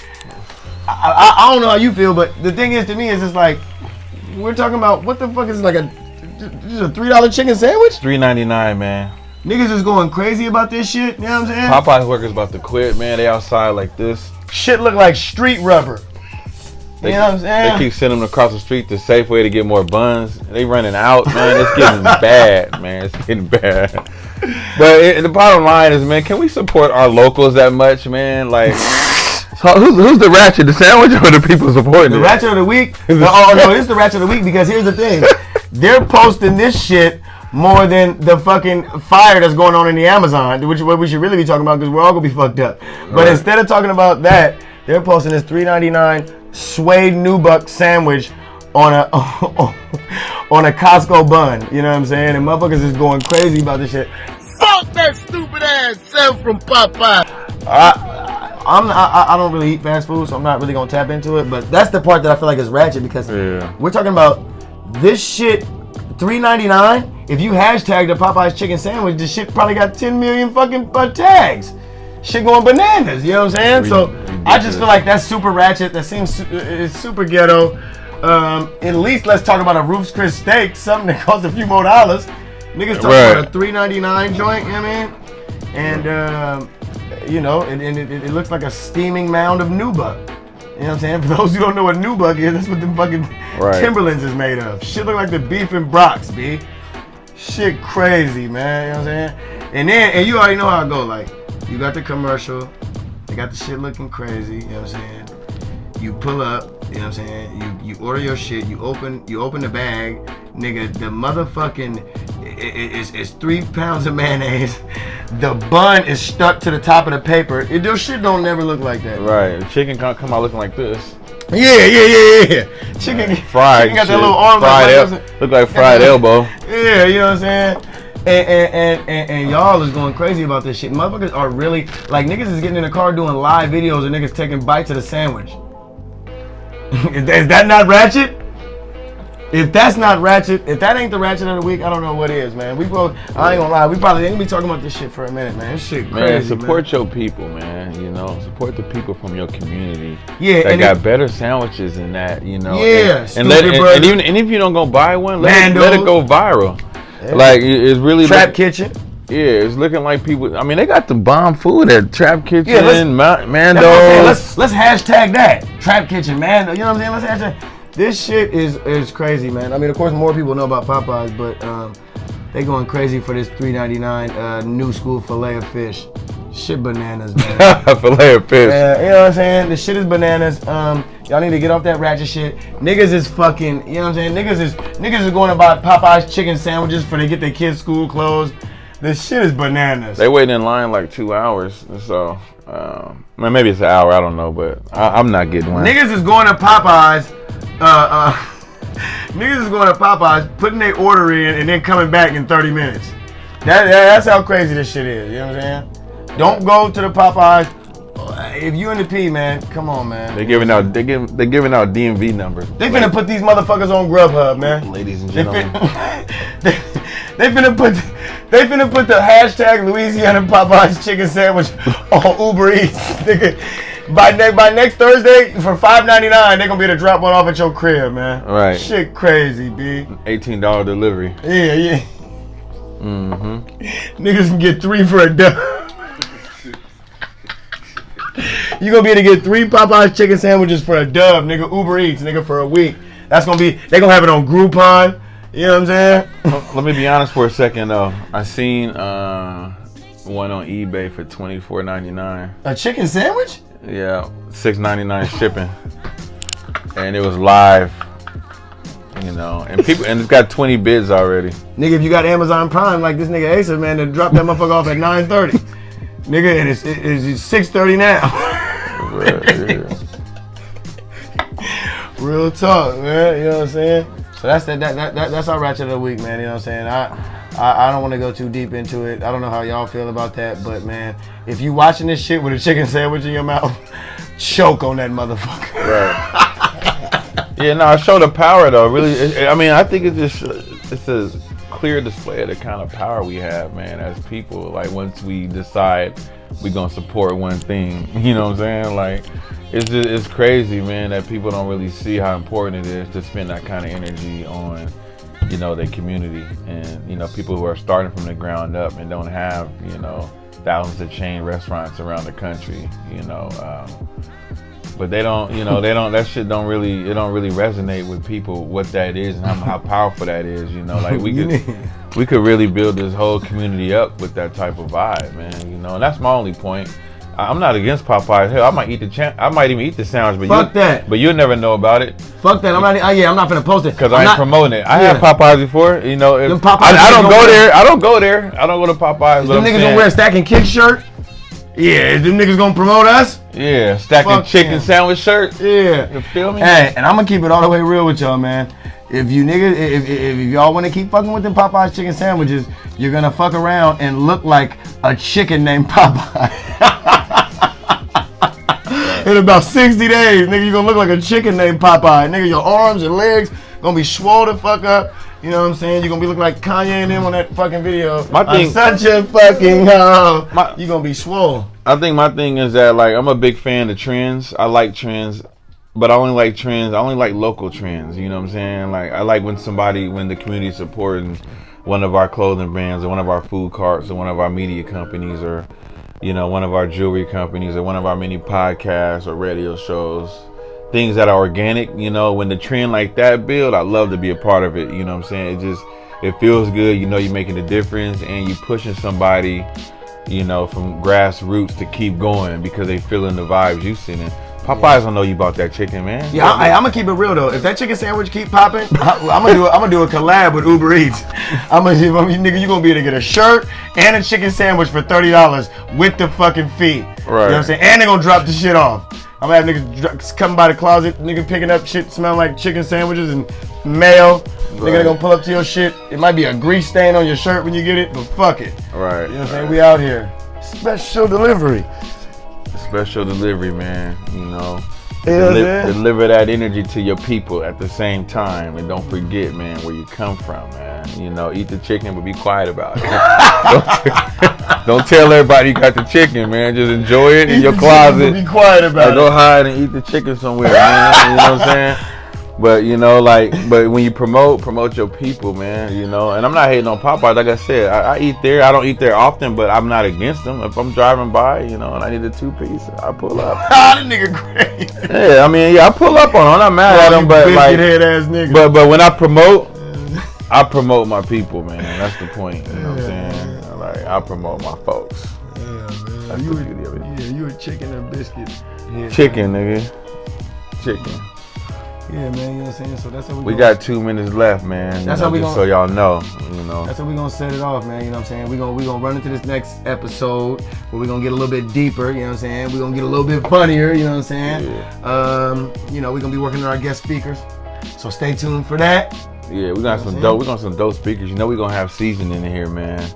I don't know how you feel, but the thing is, to me, is just like we're talking about what the fuck is like a $3 chicken sandwich? $3.99, man. Niggas is going crazy about this shit. You know what I'm saying? Popeyes workers about to quit, man. They outside like this. Shit look like street rubber. You know what I'm saying? They keep sending them across the street to Safeway to get more buns. They running out, man. It's getting bad, man. It's getting bad. But the bottom line is, man, can we support our locals that much, man? Like, so who's the ratchet? The sandwich or the people supporting The it? ratchet of the week? Oh no, it's the ratchet of the week because here's the thing. They're posting this shit more than the fucking fire that's going on in the Amazon, which is what we should really be talking about because we're all gonna be fucked up. But instead of talking about that, they're posting this $3.99 suede nubuck sandwich on a Costco bun. You know what I'm saying? And motherfuckers is going crazy about this shit. Fuck that stupid ass self from Popeye. I don't really eat fast food, so I'm not really gonna tap into it. But that's the part that I feel like is ratchet because we're talking about this shit $3.99. If you hashtag the Popeyes chicken sandwich, this shit probably got 10 million fucking tags. Shit going bananas, you know what I'm saying? So I just feel like that's super ratchet. That seems it's super ghetto. At least let's talk about a Ruth's Chris steak, something that costs a few more dollars. Niggas talking about a $3.99 joint, you know what I mean? And you know, and it looks like a steaming mound of Nubuck. You know what I'm saying? For those who don't know what Nubuck is, that's what the fucking Timberlands is made of. Shit look like the beef and Brock's, B. Shit crazy, man. You know what I'm saying? And you already know how it go. Like, you got the commercial. They got the shit looking crazy. You know what I'm saying? You pull up. You know what I'm saying? You order your shit. You open the bag. Nigga, the motherfucking is 3 pounds of mayonnaise. The bun is stuck to the top of the paper. Your shit don't never look like that. Right. Chicken come out looking like this. Yeah. Chicken fried. Chicken got that little arm look like fried elbow. Yeah, you know what I'm saying? And y'all is going crazy about this shit. Motherfuckers are really, like, niggas is getting in the car doing live videos of niggas taking bites of the sandwich. Is that not ratchet? If that's not ratchet, if that ain't the ratchet of the week, I don't know what is, man. I ain't gonna lie, we probably ain't gonna be talking about this shit for a minute, man. This shit crazy, man. Support your people, man. You know, support the people from your community. Yeah, that got better sandwiches than that. You know. Yeah, and even if you don't go buy one, let it go viral. Yeah. Like, it's really Trap Kitchen. Yeah, it's looking like people. I mean, they got the bomb food at Trap Kitchen, Mando. Let's hashtag that Trap Kitchen, Mando. You know what I'm saying? Let's hashtag. This shit is crazy, man. I mean, of course, more people know about Popeyes, but they going crazy for this $3.99 new school filet of fish. Shit bananas, man. Filet of fish. You know what I'm saying? This shit is bananas. Y'all need to get off that ratchet shit. Niggas is fucking, you know what I'm saying? Niggas is going to buy Popeyes chicken sandwiches for they get their kids' school clothes. This shit is bananas. They waiting in line like 2 hours, so maybe it's an hour. I don't know, but I'm not getting one. Niggas is going to Popeyes. Niggas is going to Popeyes, putting their order in, and then coming back in 30 minutes. That's how crazy this shit is. You know what I'm saying? Don't go to the Popeyes. If you in the P, man, come on, man. They're giving out DMV numbers. They finna put these motherfuckers on Grubhub, man. Ladies and gentlemen. They finna put the hashtag Louisiana Popeyes chicken sandwich on Uber Eats. Nigga. By next Thursday, for $5.99, they're gonna be able to drop one off at your crib, man. Right. Shit crazy, B. $18 delivery. Yeah. Mm-hmm. Niggas can get 3 for a dub. You gonna be able to get 3 Popeyes chicken sandwiches for a dub, nigga. Uber Eats, nigga, for a week. They gonna have it on Groupon. You know what I'm saying? Let me be honest for a second, though. I seen one on eBay for $24.99. A chicken sandwich? Yeah, $6.99 shipping, and it was live. You know, and it's got 20 bids already. Nigga, if you got Amazon Prime like this nigga Asa, man, to drop that motherfucker off at 9:30. Nigga, and it's 6:30 now. Real talk, man. You know what I'm saying? So that's our ratchet of the week, man. You know what I'm saying? I don't want to go too deep into it. I don't know how y'all feel about that, but man, if you watching this shit with a chicken sandwich in your mouth, choke on that motherfucker. Right. Yeah, no, show the power though. Really, I mean, I think it's a clear display of the kind of power we have, man, as people. Like, once we decide we gonna support one thing, you know what I'm saying? Like, it's crazy, man, that people don't really see how important it is to spend that kind of energy on, you know, their community, and, you know, people who are starting from the ground up and don't have, you know, thousands of chain restaurants around the country, you know, but that shit don't really resonate with people, what that is and how powerful that is, you know. Like, we could really build this whole community up with that type of vibe, man, you know. And that's my only point. I'm not against Popeyes. Hell, I might even eat the sandwich, but you'll never know about it. Fuck that. I'm not gonna post it because I ain't promoting it. I had Popeyes before, you know. I don't go there. I don't go to Popeyes. Them niggas gonna wear a Stackin Kick shirt? Yeah, is them niggas gonna promote us? Yeah, Stackin chicken sandwich shirt. Yeah, you feel me? Hey, and I'm gonna keep it all the way real with y'all, man. If you niggas, if y'all want to keep fucking with them Popeyes chicken sandwiches, you're gonna fuck around and look like a chicken named Popeye. In about 60 days, nigga, you gonna look like a chicken named Popeye. Nigga, your arms and legs gonna be swole the fuck up. You know what I'm saying? You're gonna be looking like Kanye and them on that fucking video. My thing, I'm such a fucking hoe. You're gonna be swole. I think my thing is that, like, I'm a big fan of trends. I like trends, but I only like trends. I only like local trends. You know what I'm saying? Like, I like when the community supporting one of our clothing brands or one of our food carts or one of our media companies or, you know, one of our jewelry companies or one of our many podcasts or radio shows. Things that are organic, you know, when the trend like that build, I love to be a part of it. You know what I'm saying? It feels good. You know, you're making a difference and you pushing somebody, you know, from grassroots to keep going because they feeling the vibes you sending. Popeyes don't know you bought that chicken, man. Yeah, I'm gonna keep it real though. If that chicken sandwich keep popping, I'm gonna do a collab with Uber Eats. Nigga, you gonna be able to get a shirt and a chicken sandwich for $30 with the fucking fee. Right. You know what I'm saying? And they gonna drop the shit off. I'm gonna have niggas coming by the closet, nigga picking up shit smelling like chicken sandwiches and mail. Right. Nigga, they gonna pull up to your shit. It might be a grease stain on your shirt when you get it, but fuck it. Right. You know what I'm saying? We out here. Special delivery. Special delivery, man. You know. Yeah, deliver that energy to your people at the same time, and don't forget, man, where you come from, man. You know, eat the chicken, but be quiet about it. Don't tell everybody you got the chicken, man. Just enjoy it in your closet. Be quiet about it. Go hide and eat the chicken somewhere, man. You know what I'm saying? But you know, but when you promote your people, man. You know, and I'm not hating on Popeyes. Like I said, I eat there. I don't eat there often, but I'm not against them. If I'm driving by, you know, and I need a 2-piece, I pull up. That nigga crazy. Yeah, I mean, I pull up on them. I'm not mad at them, but like, head ass nigga. But when I promote my people, man. That's the point. You know what I'm saying? Like, I promote my folks. Yeah, man. That's the beauty of it. You a chicken and biscuit. Yeah, chicken, nigga. Chicken. Yeah, man, you know what I'm saying? So that's how we got 2 minutes left, man. That's how we gonna, so y'all know, you know. That's how we gonna set it off, man. You know what I'm saying? We gonna run into this next episode where we gonna get a little bit deeper, you know what I'm saying? We gonna get a little bit funnier, you know what I'm saying? Yeah. You know, we gonna be working on our guest speakers. So stay tuned for that. Yeah, we got some dope. We got some dope speakers. You know, we gonna have seasoning in here, man.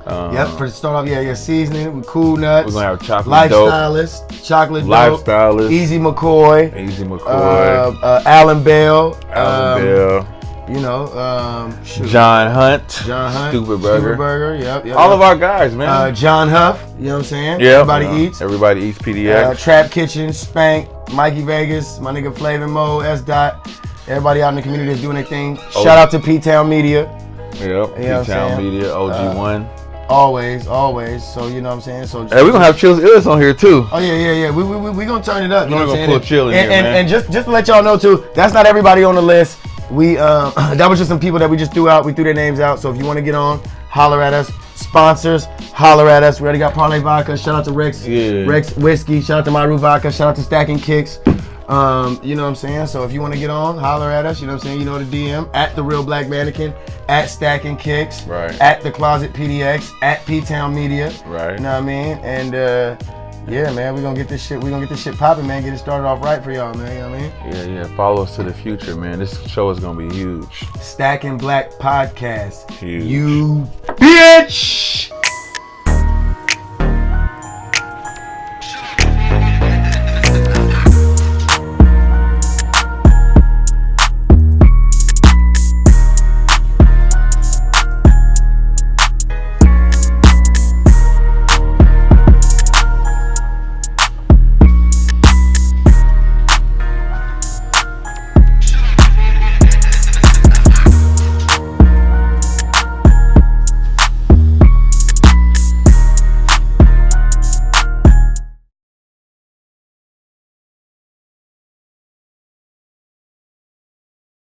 Yep, for the start off, seasoning with Cool Nuts. We're gonna have chocolate Lifestylist, chocolate dope. Lifestylist. Easy McCoy. Alan Bell. You know, John Hunt. Stupid Burger. Yep. All of our guys, man. John Huff. You know what I'm saying? Yeah. Everybody eats PDX. Trap Kitchen, Spank, Mikey Vegas, my nigga Flavin Mo, S. Dot. Everybody out in the community that's doing their thing. Shout out to P-Town Media. Yep. P-Town Media, OG1. Always. So you know what I'm saying. So hey, we gonna have Chill's Ills on here too. Oh yeah. We gonna turn it up. You know what I'm saying? Pull Chill in here, man. And just to let y'all know too, that's not everybody on the list. We that was just some people that we just threw out. We threw their names out. So if you want to get on, holler at us. Sponsors, holler at us. We already got Parlay Vodka. Shout out to Rex Whiskey. Shout out to Maru Vodka. Shout out to Stackin Kicks. You know what I'm saying? So if you want to get on, holler at us. You know what I'm saying? You know the DM at The Real Black Mannequin, at Stackin Kicks, right, at The Closet PDX, at P-Town Media. Right. You know what I mean? And yeah, man, we're gonna get this shit popping, man. Get it started off right for y'all, man. You know what I mean? Yeah. Follow us to the future, man. This show is gonna be huge. Stackin Black Podcast. Huge. You bitch!